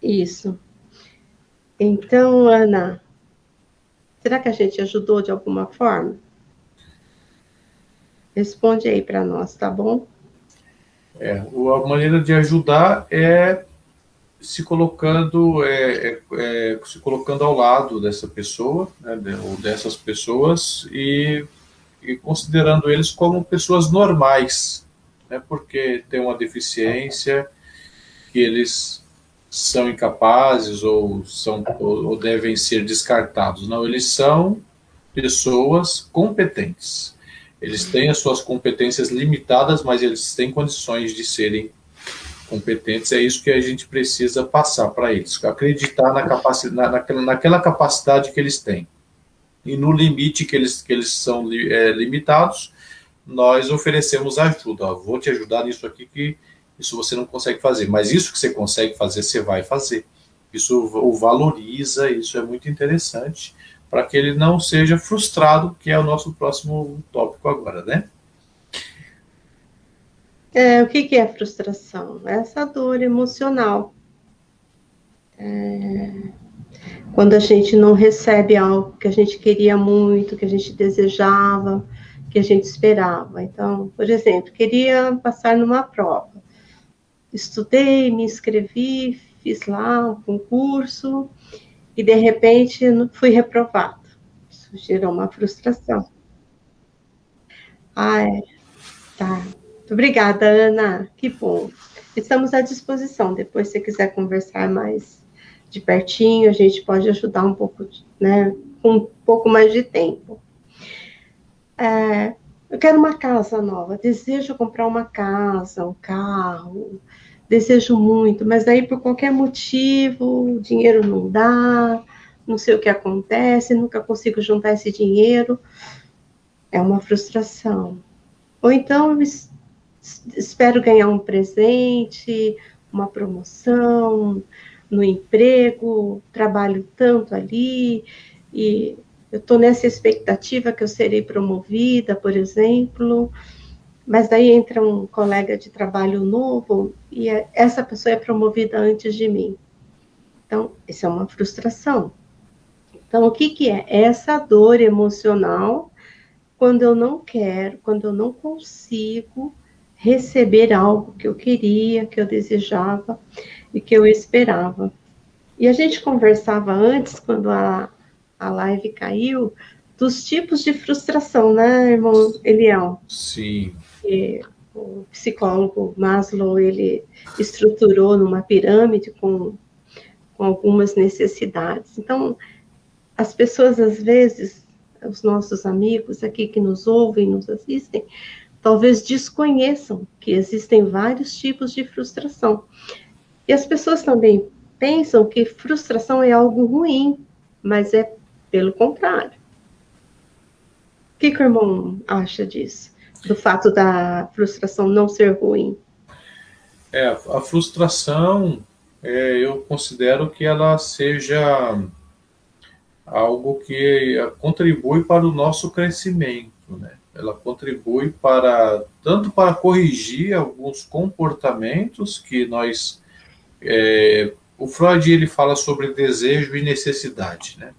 Speaker 3: Isso. Então, Ana, será que a gente ajudou de alguma forma? Responde aí para nós, tá bom?
Speaker 2: A maneira de ajudar é se colocando, se colocando ao lado dessa pessoa, né, ou dessas pessoas, e considerando eles como pessoas normais, né, porque tem uma deficiência, que eles são incapazes ou devem ser descartados. Não, eles são pessoas competentes. Eles têm as suas competências limitadas, mas eles têm condições de serem competentes. É isso que a gente precisa passar para eles, acreditar naquela capacidade que eles têm. E no limite que eles são limitados, nós oferecemos ajuda. Ó, vou te ajudar nisso aqui, que isso você não consegue fazer, mas isso que você consegue fazer, você vai fazer. Isso o valoriza, isso é muito interessante, para que ele não seja frustrado, que é o nosso próximo tópico agora, né?
Speaker 3: O que é frustração? Essa dor emocional. Quando a gente não recebe algo que a gente queria muito, que a gente desejava, que a gente esperava. Então, por exemplo, queria passar numa prova. Estudei, me inscrevi, fiz lá um concurso e, de repente, fui reprovado. Isso gerou uma frustração. Tá. Muito obrigada, Ana. Que bom. Estamos à disposição. Depois, se você quiser conversar mais de pertinho, a gente pode ajudar um pouco, né, com um pouco mais de tempo. Eu quero uma casa nova, desejo comprar uma casa, um carro, desejo muito, mas aí por qualquer motivo, o dinheiro não dá, não sei o que acontece, nunca consigo juntar esse dinheiro, é uma frustração. Ou então, eu espero ganhar um presente, uma promoção no emprego, trabalho tanto ali, e eu estou nessa expectativa que eu serei promovida, por exemplo, mas daí entra um colega de trabalho novo e essa pessoa é promovida antes de mim. Então, isso é uma frustração. Então, o que é? Essa dor emocional quando eu não quero, quando eu não consigo receber algo que eu queria, que eu desejava e que eu esperava. E a gente conversava antes, quando a live caiu, dos tipos de frustração, né, irmão Eliel?
Speaker 2: Sim.
Speaker 3: E o psicólogo Maslow, ele estruturou numa pirâmide com algumas necessidades. Então, as pessoas, às vezes, os nossos amigos aqui que nos ouvem, nos assistem, talvez desconheçam que existem vários tipos de frustração. E as pessoas também pensam que frustração é algo ruim, mas é pelo contrário. O que o irmão acha disso? Do fato da frustração não ser ruim?
Speaker 2: A frustração, eu considero que ela seja algo que contribui para o nosso crescimento, né? Ela contribui tanto para corrigir alguns comportamentos que nós... o Freud, ele fala sobre desejo e necessidade, né?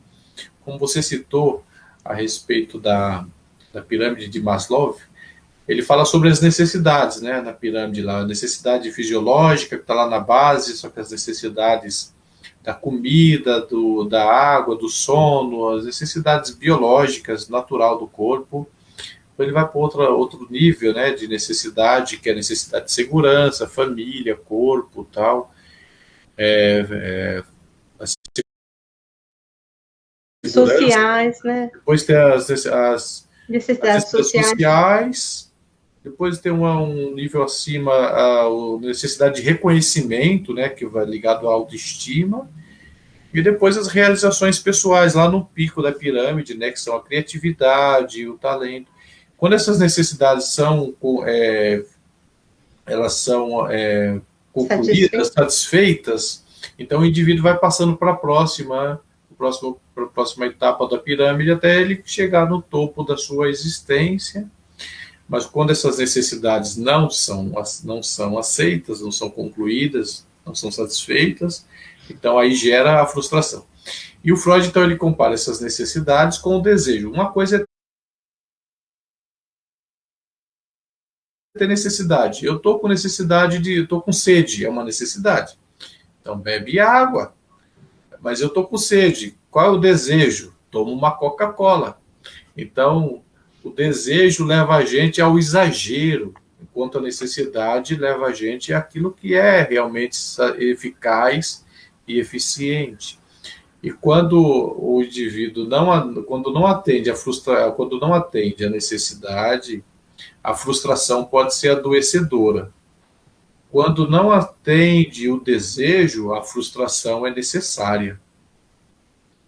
Speaker 2: Como você citou a respeito da pirâmide de Maslow, ele fala sobre as necessidades, né, na pirâmide lá, a necessidade fisiológica que está lá na base, só que as necessidades da comida, da água, do sono, as necessidades biológicas, natural do corpo. Então ele vai para outro nível, né, de necessidade, que é a necessidade de segurança, família, corpo, tal.
Speaker 3: Sociais, né?
Speaker 2: Depois tem as
Speaker 3: necessidades
Speaker 2: sociais. Depois tem um nível acima, a necessidade de reconhecimento, né, que vai ligado à autoestima. E depois as realizações pessoais, lá no pico da pirâmide, né, que são a criatividade, o talento. Quando essas necessidades são concluídas, satisfeitas, então o indivíduo vai passando para a próxima etapa da pirâmide até ele chegar no topo da sua existência. Mas quando essas necessidades não são aceitas, não são concluídas, não são satisfeitas, então aí gera a frustração. E o Freud, então, ele compara essas necessidades com o desejo. Uma coisa é ter necessidade. Eu estou com necessidade estou com sede, é uma necessidade. Então bebe água. Mas eu estou com sede. Qual é o desejo? Toma uma Coca-Cola. Então, o desejo leva a gente ao exagero, enquanto a necessidade leva a gente àquilo que é realmente eficaz e eficiente. E quando o indivíduo quando não atende quando não atende a necessidade, a frustração pode ser adoecedora. Quando não atende o desejo, a frustração é necessária.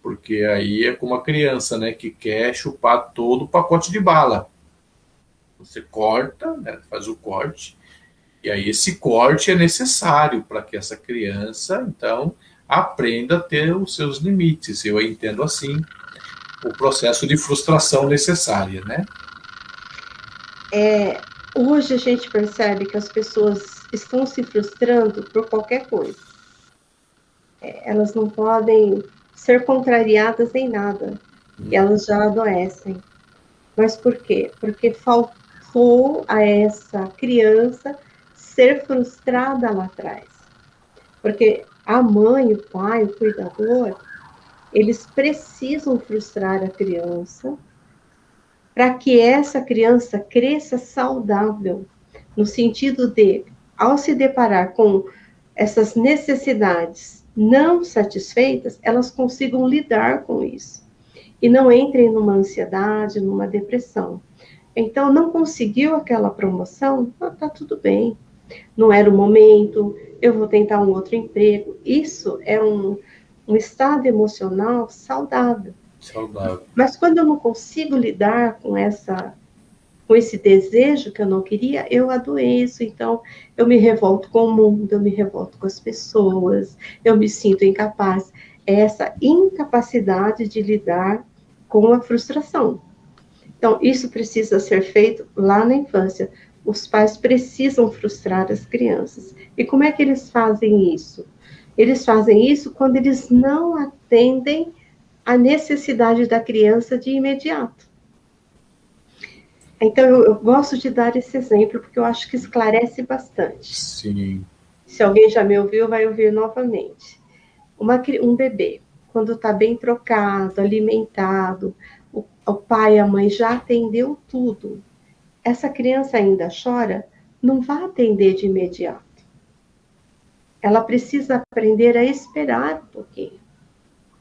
Speaker 2: Porque aí é como a criança, né, que quer chupar todo o pacote de bala. Você corta, né, faz o corte, e aí esse corte é necessário para que essa criança, então, aprenda a ter os seus limites. Eu entendo assim o processo de frustração necessária, né?
Speaker 3: Hoje a gente percebe que as pessoas estão se frustrando por qualquer coisa. Elas não podem ser contrariadas em nada. E elas já adoecem. Mas por quê? Porque faltou a essa criança ser frustrada lá atrás. Porque a mãe, o pai, o cuidador, eles precisam frustrar a criança para que essa criança cresça saudável, no sentido de, ao se deparar com essas necessidades não satisfeitas, elas consigam lidar com isso e não entrem numa ansiedade, numa depressão. Então, não conseguiu aquela promoção? Tá tudo bem. Não era o momento, eu vou tentar um outro emprego. Isso é um estado emocional saudável.
Speaker 2: Saudável.
Speaker 3: Mas quando eu não consigo lidar com esse desejo que eu não queria, eu adoeço. Então, eu me revolto com o mundo, eu me revolto com as pessoas, eu me sinto incapaz. É essa incapacidade de lidar com a frustração. Então, isso precisa ser feito lá na infância. Os pais precisam frustrar as crianças. E como é que eles fazem isso? Eles fazem isso quando eles não atendem a necessidade da criança de imediato. Então, eu gosto de dar esse exemplo, porque eu acho que esclarece bastante.
Speaker 2: Sim.
Speaker 3: Se alguém já me ouviu, vai ouvir novamente. Um bebê, quando está bem trocado, alimentado, o pai e a mãe já atendeu tudo. Essa criança ainda chora, não vai atender de imediato. Ela precisa aprender a esperar um pouquinho.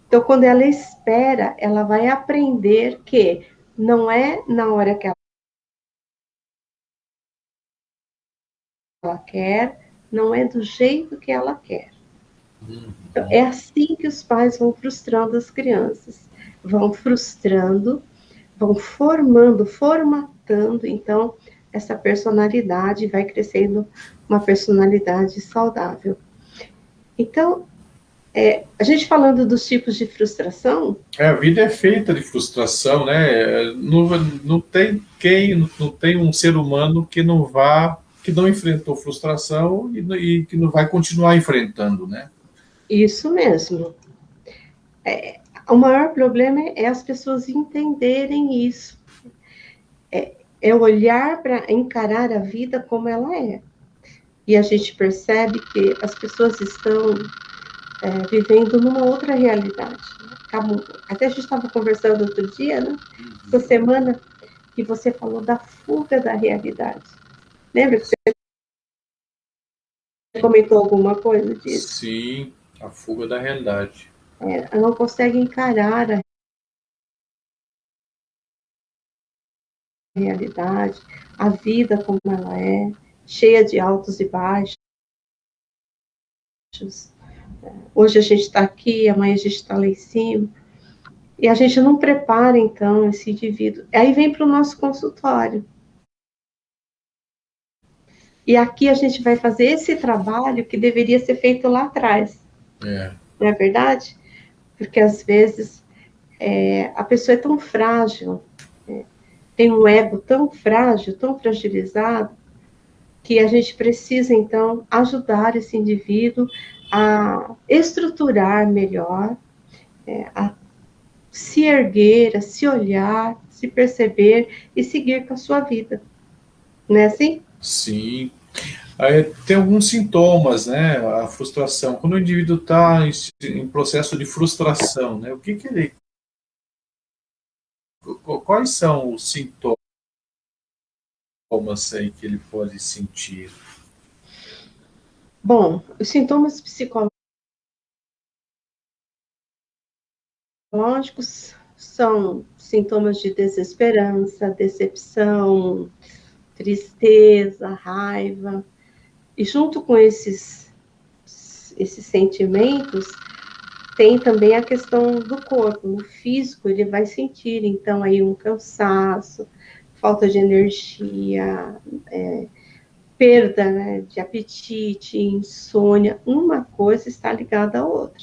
Speaker 3: Então, quando ela espera, ela vai aprender que não é na hora que ela quer, não é do jeito que ela quer. Então, é assim que os pais vão frustrando as crianças. Vão frustrando, vão formatando, então, essa personalidade vai crescendo uma personalidade saudável. Então, a gente falando dos tipos de frustração...
Speaker 2: A vida é feita de frustração, né? Não tem um ser humano que não enfrentou frustração e que não vai continuar enfrentando, né?
Speaker 3: Isso mesmo. O maior problema é as pessoas entenderem isso. É olhar para encarar a vida como ela é. E a gente percebe que as pessoas estão vivendo numa outra realidade. Até a gente estava conversando outro dia, né? Essa semana, que você falou da fuga da realidade. Lembra que você comentou alguma coisa disso?
Speaker 2: Sim, a fuga da realidade.
Speaker 3: Ela não consegue encarar a realidade, a vida como ela é, cheia de altos e baixos. Hoje a gente está aqui, amanhã a gente está lá em cima. E a gente não prepara, então, esse indivíduo. Aí vem para o nosso consultório. E aqui a gente vai fazer esse trabalho que deveria ser feito lá atrás. Não é verdade? Porque, às vezes, a pessoa é tão frágil, tem um ego tão frágil, tão fragilizado, que a gente precisa, então, ajudar esse indivíduo a estruturar melhor, a se erguer, a se olhar, se perceber e seguir com a sua vida. Não é assim?
Speaker 2: Sim. Aí tem alguns sintomas, né? A frustração. Quando o indivíduo está em processo de frustração, né? O que ele. Quais são os sintomas aí que ele pode sentir?
Speaker 3: Bom, os sintomas psicológicos são sintomas de desesperança, decepção, tristeza, raiva. E junto com esses sentimentos, tem também a questão do corpo. No físico, ele vai sentir, então, aí um cansaço, falta de energia, perda, né, de apetite, insônia. Uma coisa está ligada à outra.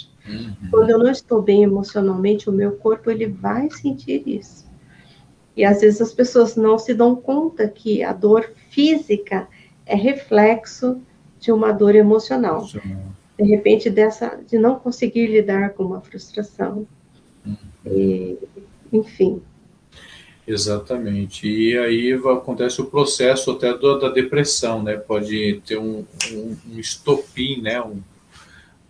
Speaker 3: Quando eu não estou bem emocionalmente, o meu corpo ele vai sentir isso. E às vezes as pessoas não se dão conta que a dor física é reflexo de uma dor emocional. De repente, de não conseguir lidar com uma frustração. E, enfim.
Speaker 2: Exatamente. E aí acontece o processo até da depressão, né? Pode ter um estopim, né?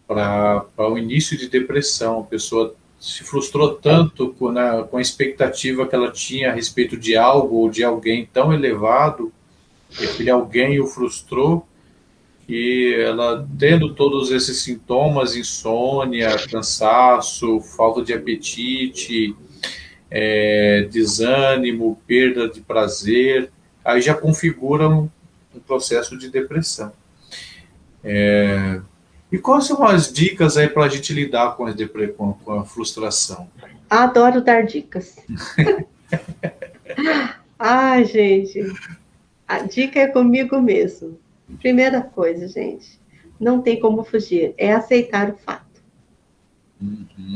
Speaker 2: Para o início de depressão. A pessoa se frustrou tanto com a expectativa que ela tinha a respeito de algo ou de alguém tão elevado, que aquele alguém o frustrou, que ela, tendo todos esses sintomas, insônia, cansaço, falta de apetite, desânimo, perda de prazer, aí já configura um processo de depressão. E quais são as dicas aí para a gente lidar com a frustração?
Speaker 3: Adoro dar dicas. Ai, gente, a dica é comigo mesmo. Primeira coisa, gente, não tem como fugir, é aceitar o fato.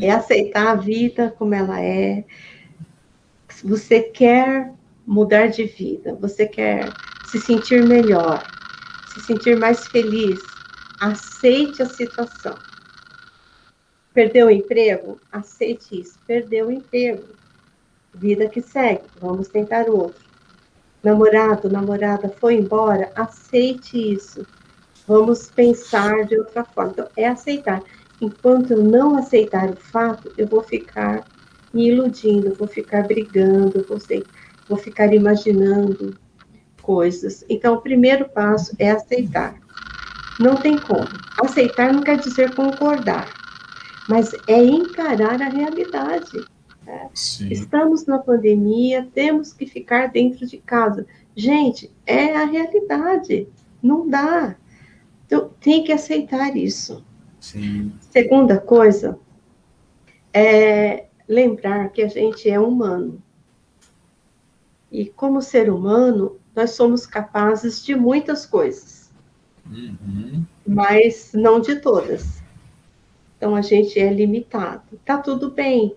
Speaker 3: É aceitar a vida como ela é. Se você quer mudar de vida, você quer se sentir melhor, se sentir mais feliz, aceite a situação. Perdeu o emprego? Aceite isso. Perdeu o emprego. Vida que segue. Vamos tentar outro. Namorado, namorada foi embora? Aceite isso. Vamos pensar de outra forma. Então, é aceitar. Enquanto eu não aceitar o fato, eu vou ficar me iludindo, vou ficar brigando, vou ficar imaginando coisas. Então, o primeiro passo é aceitar. Não tem como. Aceitar não quer dizer concordar, mas é encarar a realidade. Né? Estamos na pandemia, temos que ficar dentro de casa. Gente, é a realidade. Não dá. Então, tem que aceitar isso.
Speaker 2: Sim.
Speaker 3: Segunda coisa é lembrar que a gente é humano. E como ser humano, nós somos capazes de muitas coisas. Mas não de todas. Então, a gente é limitado. Tá tudo bem.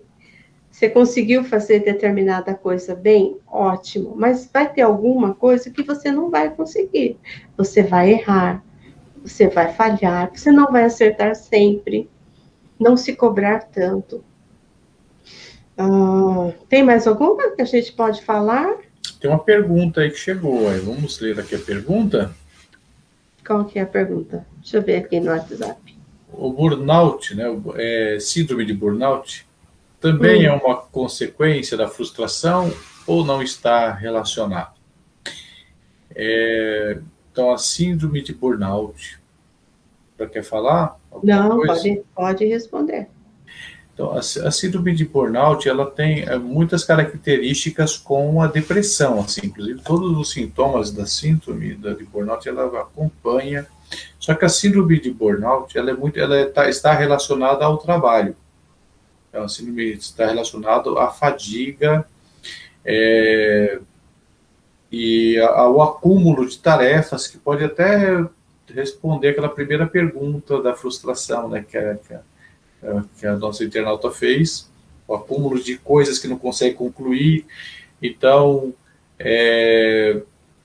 Speaker 3: Você conseguiu fazer determinada coisa bem? Ótimo. Mas vai ter alguma coisa que você não vai conseguir. Você vai errar. Você vai falhar. Você não vai acertar sempre. Não se cobrar tanto. Tem mais alguma que a gente pode falar?
Speaker 2: Tem uma pergunta aí que chegou. Aí. Vamos ler aqui a pergunta?
Speaker 3: Qual que é a pergunta? Deixa eu ver aqui no WhatsApp.
Speaker 2: O burnout, né, síndrome de burnout, também é uma consequência da frustração ou não está relacionado? Então, a síndrome de burnout, você quer falar?
Speaker 3: Não, pode responder.
Speaker 2: Então, a síndrome de burnout, ela tem muitas características com a depressão, assim, inclusive todos os sintomas da síndrome de burnout, ela acompanha. Só que a síndrome de burnout, está relacionada ao trabalho. Então, a síndrome está relacionada à fadiga e ao acúmulo de tarefas, que pode até responder aquela primeira pergunta da frustração, né, que a nossa internauta fez, o acúmulo de coisas que não consegue concluir. Então,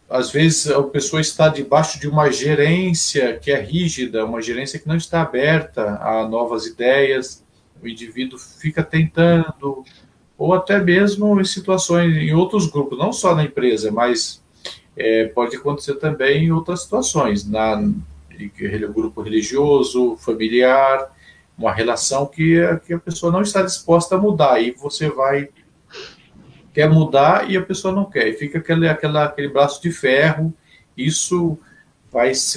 Speaker 2: às vezes a pessoa está debaixo de uma gerência que é rígida, uma gerência que não está aberta a novas ideias, o indivíduo fica tentando, ou até mesmo em situações, em outros grupos, não só na empresa, mas pode acontecer também em outras situações, grupo religioso, familiar, uma relação que a pessoa não está disposta a mudar, e você quer mudar e a pessoa não quer, e fica aquele braço de ferro. Isso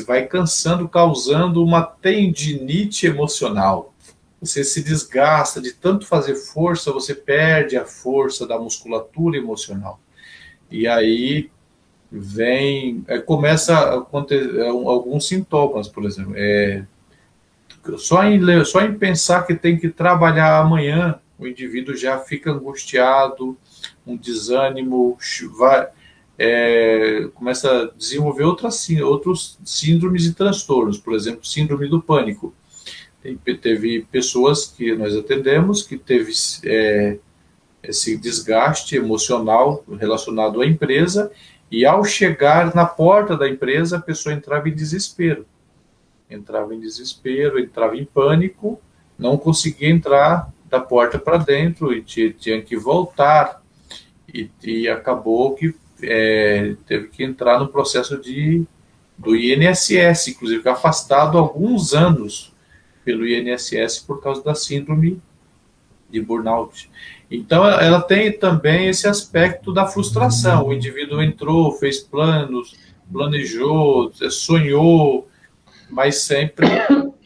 Speaker 2: vai cansando, causando uma tendinite emocional. Você se desgasta de tanto fazer força, você perde a força da musculatura emocional. E aí começa a acontecer alguns sintomas, por exemplo. Só em pensar que tem que trabalhar amanhã, o indivíduo já fica angustiado, um desânimo, começa a desenvolver outros síndromes e transtornos, por exemplo, síndrome do pânico. Teve pessoas que nós atendemos que teve esse desgaste emocional relacionado à empresa, e ao chegar na porta da empresa, a pessoa entrava em desespero, entrava em pânico, não conseguia entrar da porta para dentro e tinha que voltar, e acabou que teve que entrar no processo do INSS, inclusive ficar afastado alguns anos pelo INSS por causa da síndrome de burnout. Então, ela tem também esse aspecto da frustração. O indivíduo entrou, fez planos, planejou, sonhou, mas sempre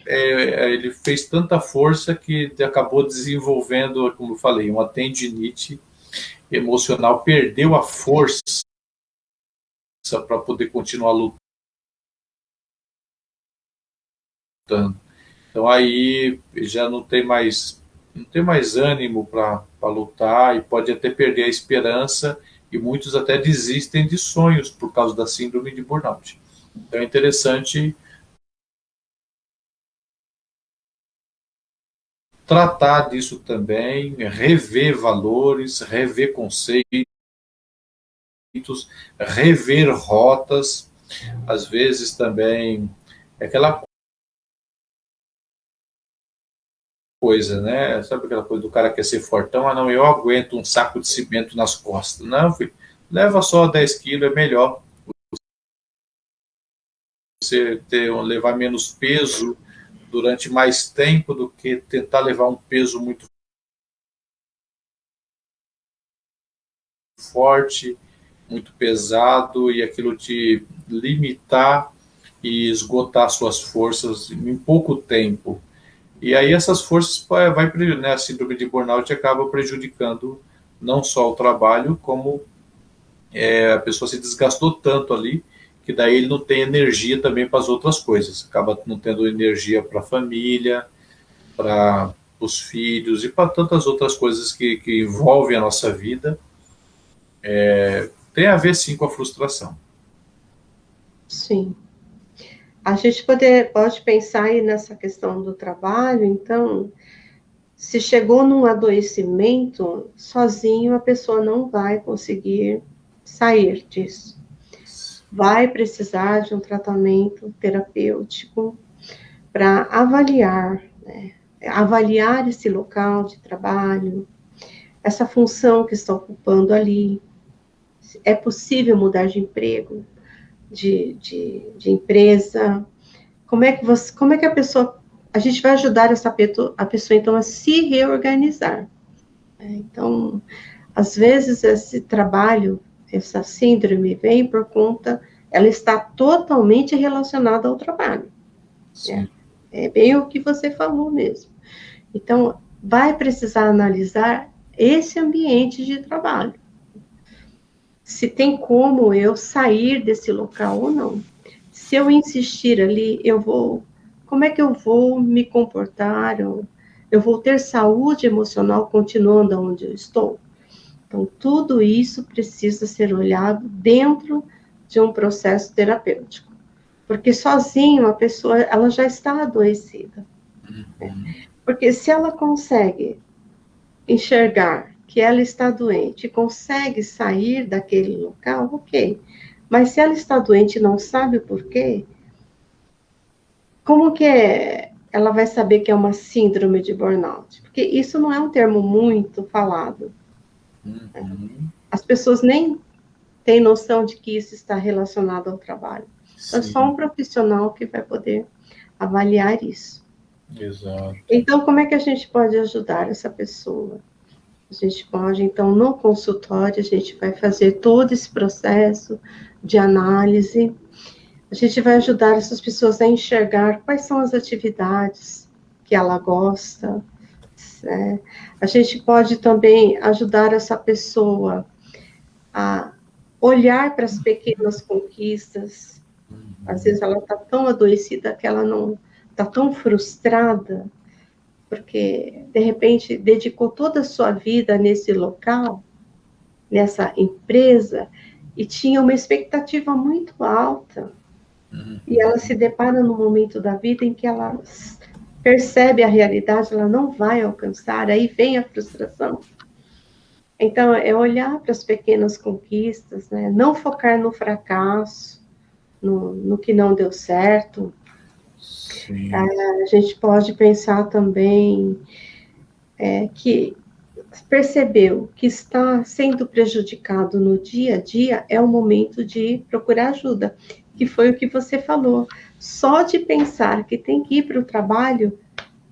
Speaker 2: ele fez tanta força que acabou desenvolvendo, como eu falei, uma tendinite emocional, perdeu a força para poder continuar lutando. Então aí já não tem mais ânimo para lutar, e pode até perder a esperança, e muitos até desistem de sonhos por causa da síndrome de burnout. Então é interessante tratar disso também, rever valores, rever conceitos, rever rotas. Às vezes também é aquela coisa, né? Sabe aquela coisa do cara que quer ser fortão? Ah, não, eu aguento um saco de cimento nas costas. Não, filho, leva só 10 quilos, é melhor. Você levar menos peso durante mais tempo do que tentar levar um peso muito forte, muito pesado, e aquilo te limitar e esgotar suas forças em pouco tempo. E aí essas forças a síndrome de burnout acaba prejudicando não só o trabalho, como a pessoa se desgastou tanto ali, que daí ele não tem energia também para as outras coisas, acaba não tendo energia para a família, para os filhos e para tantas outras coisas que envolvem a nossa vida. Tem a ver sim com a frustração.
Speaker 3: Sim. A gente pode pensar aí nessa questão do trabalho. Então, se chegou num adoecimento, sozinho a pessoa não vai conseguir sair disso. Vai precisar de um tratamento terapêutico para avaliar, né? Avaliar esse local de trabalho, essa função que está ocupando ali. É possível mudar de emprego, de empresa? Como é que a gente vai ajudar a pessoa então a se reorganizar? Então, às vezes esse trabalho, essa síndrome vem por conta, ela está totalmente relacionada ao trabalho. É bem o que você falou mesmo. Então, vai precisar analisar esse ambiente de trabalho. Se tem como eu sair desse local ou não. Se eu insistir ali, como é que eu vou me comportar? Eu vou ter saúde emocional continuando onde eu estou? Então, tudo isso precisa ser olhado dentro de um processo terapêutico. Porque sozinho a pessoa, ela já está adoecida. Porque se ela consegue enxergar que ela está doente e consegue sair daquele local, ok. Mas se ela está doente e não sabe o porquê, como que ela vai saber que é uma síndrome de burnout? Porque isso não é um termo muito falado. As pessoas nem tem noção de que isso está relacionado ao trabalho. Então,
Speaker 2: Sim.
Speaker 3: só um profissional que vai poder avaliar isso.
Speaker 2: Exato.
Speaker 3: Então, como é que a gente pode ajudar essa pessoa? A gente pode, então, no consultório, a gente vai fazer todo esse processo de análise. A gente vai ajudar essas pessoas a enxergar quais são as atividades que ela gosta. Né? A gente pode também ajudar essa pessoa a olhar para as pequenas conquistas. Às vezes ela está tão adoecida que ela não está tão frustrada, porque, de repente, dedicou toda a sua vida nesse local, nessa empresa, e tinha uma expectativa muito alta. E ela se depara num momento da vida em que ela percebe a realidade, ela não vai alcançar, aí vem a frustração. Então, é olhar para as pequenas conquistas, né? Não focar no fracasso, no que não deu certo.
Speaker 2: Sim.
Speaker 3: A gente pode pensar também que percebeu que está sendo prejudicado no dia a dia, é o momento de procurar ajuda, que foi o que você falou. Só de pensar que tem que ir para o trabalho,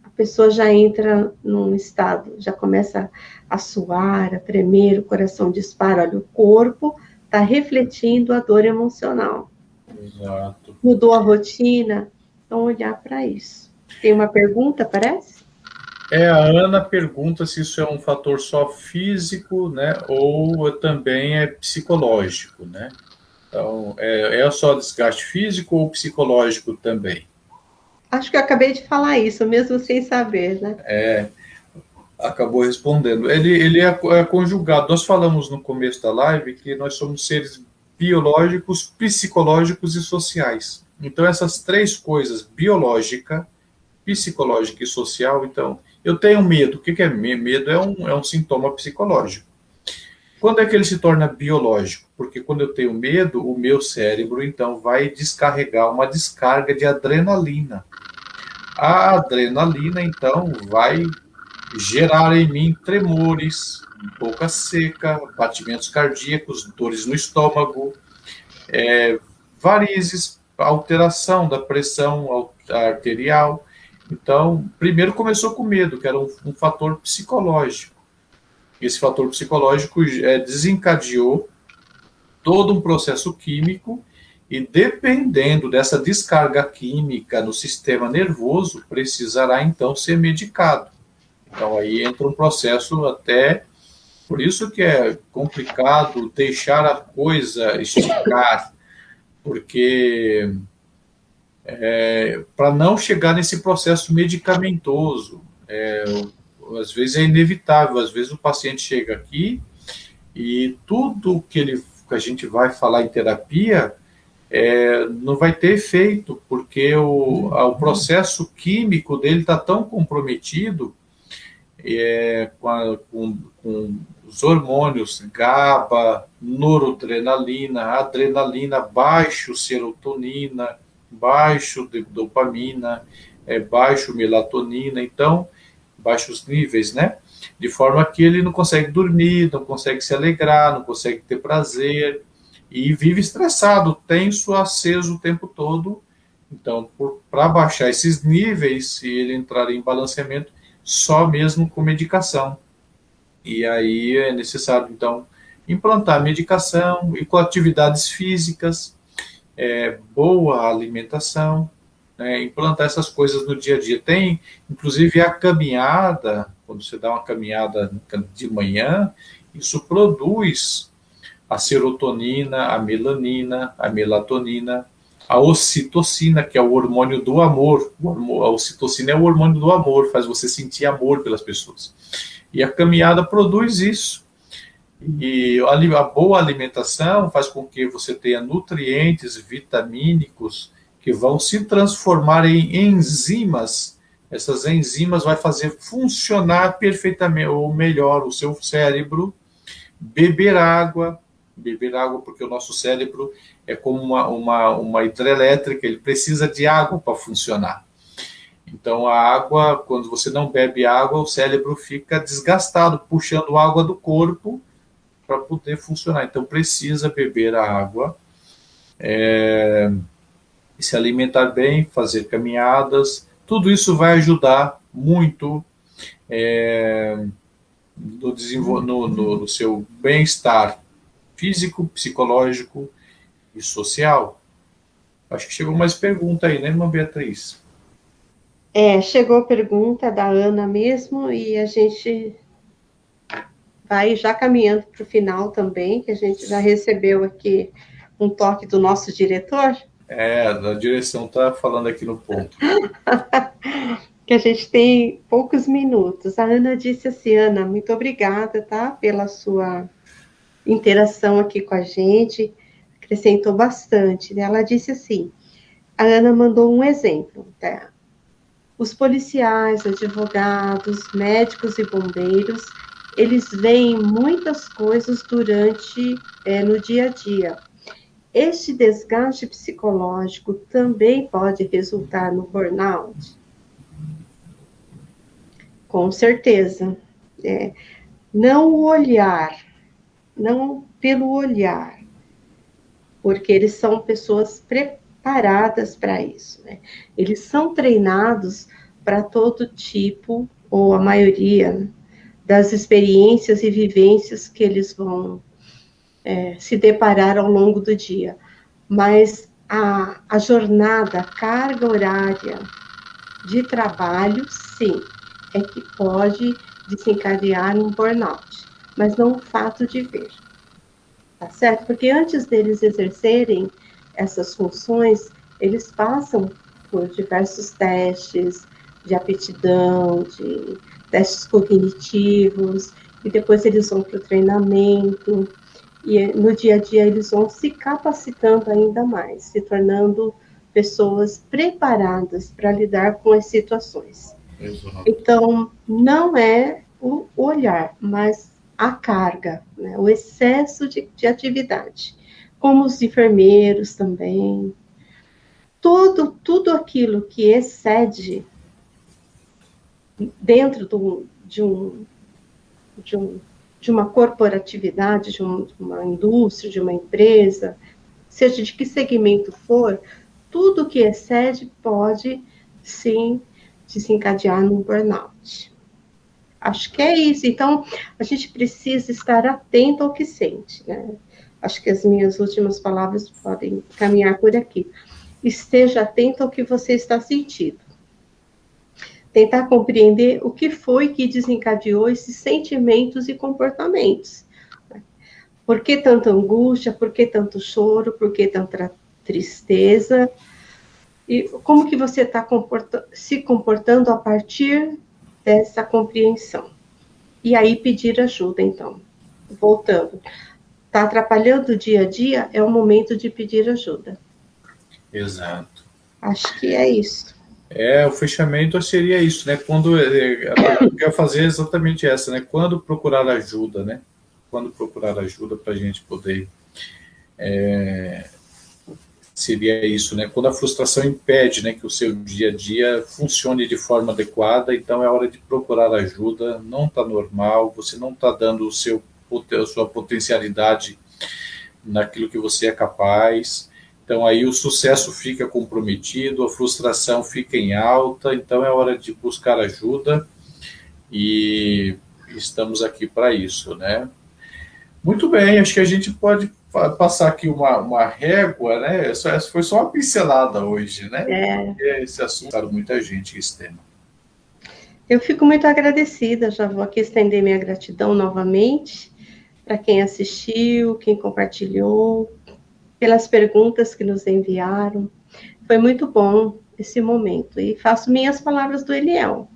Speaker 3: a pessoa já entra num estado, já começa a suar, a tremer, o coração dispara, olha, o corpo está refletindo a dor emocional.
Speaker 2: Exato.
Speaker 3: Mudou a rotina, então olhar para isso. Tem uma pergunta, parece?
Speaker 2: A Ana pergunta se isso é um fator só físico, né, ou também é psicológico, né? Então, é só desgaste físico ou psicológico também?
Speaker 3: Acho que eu acabei de falar isso, mesmo sem saber, né?
Speaker 2: Acabou respondendo. Ele é conjugado. Nós falamos no começo da live que nós somos seres biológicos, psicológicos e sociais. Então, essas três coisas, biológica, psicológica e social, então, eu tenho medo. O que é medo? Medo é um sintoma psicológico. Quando é que ele se torna biológico? Porque quando eu tenho medo, o meu cérebro, então, vai descarregar uma descarga de adrenalina. A adrenalina, então, vai gerar em mim tremores, boca seca, batimentos cardíacos, dores no estômago, varizes, alteração da pressão arterial. Então, primeiro começou com medo, que era um fator psicológico. Esse fator psicológico desencadeou todo um processo químico e, dependendo dessa descarga química no sistema nervoso, precisará então ser medicado. Então, aí entra um processo até... Por isso que é complicado deixar a coisa esticar, porque para não chegar nesse processo medicamentoso, às vezes é inevitável, às vezes o paciente chega aqui e tudo que a gente vai falar em terapia não vai ter efeito, porque o processo químico dele está tão comprometido com os hormônios GABA, noradrenalina, adrenalina, baixo serotonina, baixo de dopamina, baixo melatonina, então, baixos níveis, né? De forma que ele não consegue dormir, não consegue se alegrar, não consegue ter prazer, e vive estressado, tenso, aceso o tempo todo. Então, para baixar esses níveis, se ele entrar em balanceamento, só mesmo com medicação. E aí é necessário, então, implantar medicação e com atividades físicas, boa alimentação, né, implantar essas coisas no dia a dia. Tem, inclusive, a caminhada, quando você dá uma caminhada de manhã, isso produz a serotonina, a melanina, a melatonina, a ocitocina, que é o hormônio do amor. A ocitocina é o hormônio do amor, faz você sentir amor pelas pessoas. E a caminhada produz isso. E a boa alimentação faz com que você tenha nutrientes vitamínicos que vão se transformar em enzimas. Essas enzimas vão fazer funcionar perfeitamente, ou melhor, o seu cérebro. Beber água porque o nosso cérebro é como uma hidrelétrica, ele precisa de água para funcionar. Então, a água, quando você não bebe água, o cérebro fica desgastado, puxando água do corpo para poder funcionar. Então, precisa beber a água, se alimentar bem, fazer caminhadas. Tudo isso vai ajudar muito no seu bem-estar físico, psicológico e social. Acho que chegou mais pergunta aí, né, irmã Beatriz?
Speaker 3: Chegou a pergunta da Ana mesmo, e a gente vai já caminhando para o final também, que a gente já recebeu aqui um toque do nosso diretor.
Speaker 2: A direção está falando aqui no ponto.
Speaker 3: Que a gente tem poucos minutos. A Ana disse assim: Ana, muito obrigada, tá, pela sua interação aqui com a gente, acrescentou bastante. Ela disse assim, a Ana mandou um exemplo, tá? Os policiais, advogados, médicos e bombeiros, eles veem muitas coisas no dia a dia. Este desgaste psicológico também pode resultar no burnout? Com certeza. Não pelo olhar, porque eles são pessoas preparadas para isso, né? Eles são treinados para todo tipo, ou a maioria, das experiências e vivências que eles vão se deparar ao longo do dia. Mas a jornada, a carga horária de trabalho, sim, é que pode desencadear um burnout, mas não o fato de ver, tá certo? Porque antes deles exercerem essas funções, eles passam por diversos testes de aptidão, de testes cognitivos, e depois eles vão para o treinamento, e no dia a dia eles vão se capacitando ainda mais, se tornando pessoas preparadas para lidar com as situações.
Speaker 2: Exato.
Speaker 3: Então, não é o olhar, mas a carga, né? O excesso de atividade. Como os enfermeiros também. Tudo aquilo que excede dentro de uma corporatividade, de uma indústria, de uma empresa, seja de que segmento for, tudo que excede pode, sim, desencadear num burnout. Acho que é isso. Então, a gente precisa estar atento ao que sente, né? Acho que as minhas últimas palavras podem caminhar por aqui. Esteja atento ao que você está sentindo. Tentar compreender o que foi que desencadeou esses sentimentos e comportamentos. Por que tanta angústia? Por que tanto choro? Por que tanta tristeza? E como que você está se comportando a partir dessa compreensão? E aí pedir ajuda, então. Voltando. Está atrapalhando o dia a dia? É o momento de pedir ajuda.
Speaker 2: Exato.
Speaker 3: Acho que é isso.
Speaker 2: O fechamento seria isso, né? Quando a pergunta que eu ia fazer é exatamente essa, né? Quando procurar ajuda, né? Quando procurar ajuda para a gente poder... seria isso, né? Quando a frustração impede, né, que o seu dia a dia funcione de forma adequada, então é hora de procurar ajuda. Não está normal, você não está dando a sua potencialidade naquilo que você é capaz. Então aí o sucesso fica comprometido, a frustração fica em alta, então é hora de buscar ajuda e estamos aqui para isso, né? Muito bem, acho que a gente pode passar aqui uma régua, né? Essa foi só uma pincelada hoje, né? Esse assunto para muita gente, esse tema.
Speaker 3: Eu fico muito agradecida, já vou aqui estender minha gratidão novamente para quem assistiu, quem compartilhou, pelas perguntas que nos enviaram. Foi muito bom esse momento. E faço minhas palavras do Eliel.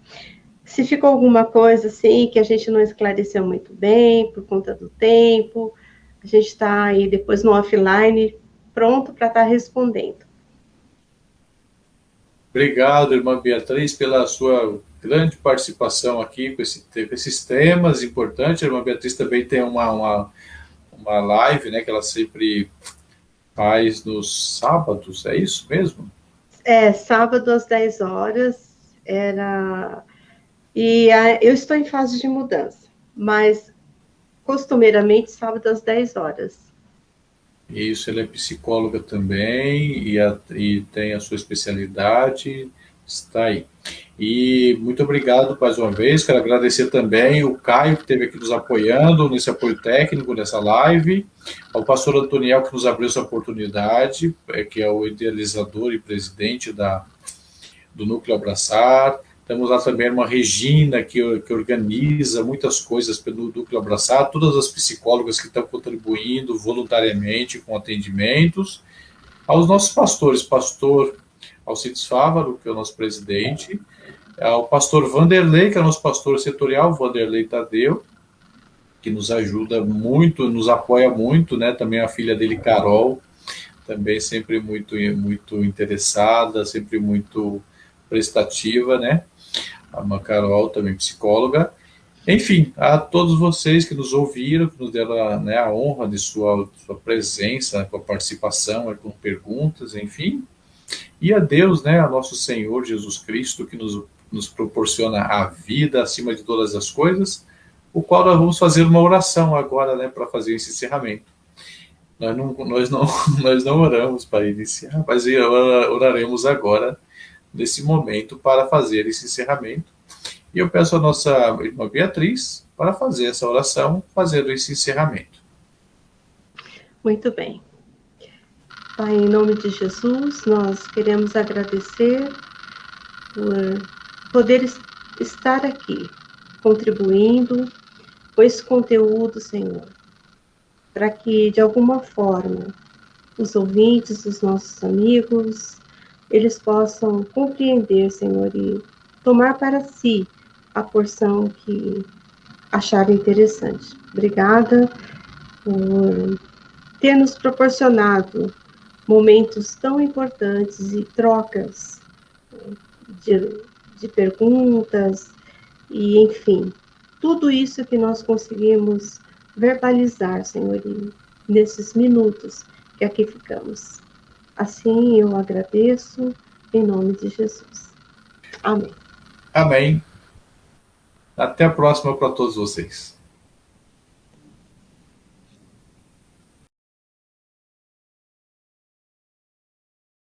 Speaker 3: Se ficou alguma coisa assim que a gente não esclareceu muito bem, por conta do tempo, a gente está aí depois no offline, pronto para estar respondendo.
Speaker 2: Obrigado, irmã Beatriz, pela sua grande participação aqui com esses temas importantes. A irmã Beatriz também tem uma live, né, que ela sempre faz nos sábados, é isso mesmo?
Speaker 3: Sábado às 10 horas, eu estou em fase de mudança, mas costumeiramente sábado às 10 horas.
Speaker 2: Isso, ela é psicóloga também e tem a sua especialidade, está aí. E muito obrigado mais uma vez, quero agradecer também o Caio, que esteve aqui nos apoiando, nesse apoio técnico, nessa live, ao pastor Antoniel, que nos abriu essa oportunidade, que é o idealizador e presidente do Núcleo Abraçar. Temos lá também uma Regina, que organiza muitas coisas pelo Núcleo Abraçar, todas as psicólogas que estão contribuindo voluntariamente com atendimentos. Aos nossos pastores, pastor Alcides Fávaro, que é o nosso presidente, ao pastor Vanderlei, que é o nosso pastor setorial, Vanderlei Tadeu, que nos ajuda muito, nos apoia muito, né? Também a filha dele, Carol, também sempre muito interessada, sempre muito prestativa, né? A Carol, também psicóloga. Enfim, a todos vocês que nos ouviram, que nos deram, né, a honra de sua presença, com a participação, com perguntas, enfim. E a Deus, né, a nosso Senhor Jesus Cristo, que nos proporciona a vida acima de todas as coisas, o qual nós vamos fazer uma oração agora, né, para fazer esse encerramento. Nós não oramos para iniciar, mas oraremos agora, nesse momento, para fazer esse encerramento. E eu peço a nossa irmã Beatriz para fazer essa oração, fazendo esse encerramento.
Speaker 3: Muito bem. Pai, em nome de Jesus, nós queremos agradecer por poder estar aqui, contribuindo com esse conteúdo, Senhor, para que, de alguma forma, os ouvintes, os nossos amigos, eles possam compreender, Senhor, e tomar para si a porção que acharem interessante. Obrigada por ter nos proporcionado momentos tão importantes e trocas de perguntas, e enfim, tudo isso que nós conseguimos verbalizar, Senhor, nesses minutos que aqui ficamos. Assim eu agradeço, em nome de Jesus. Amém.
Speaker 2: Amém. Até a próxima para todos vocês.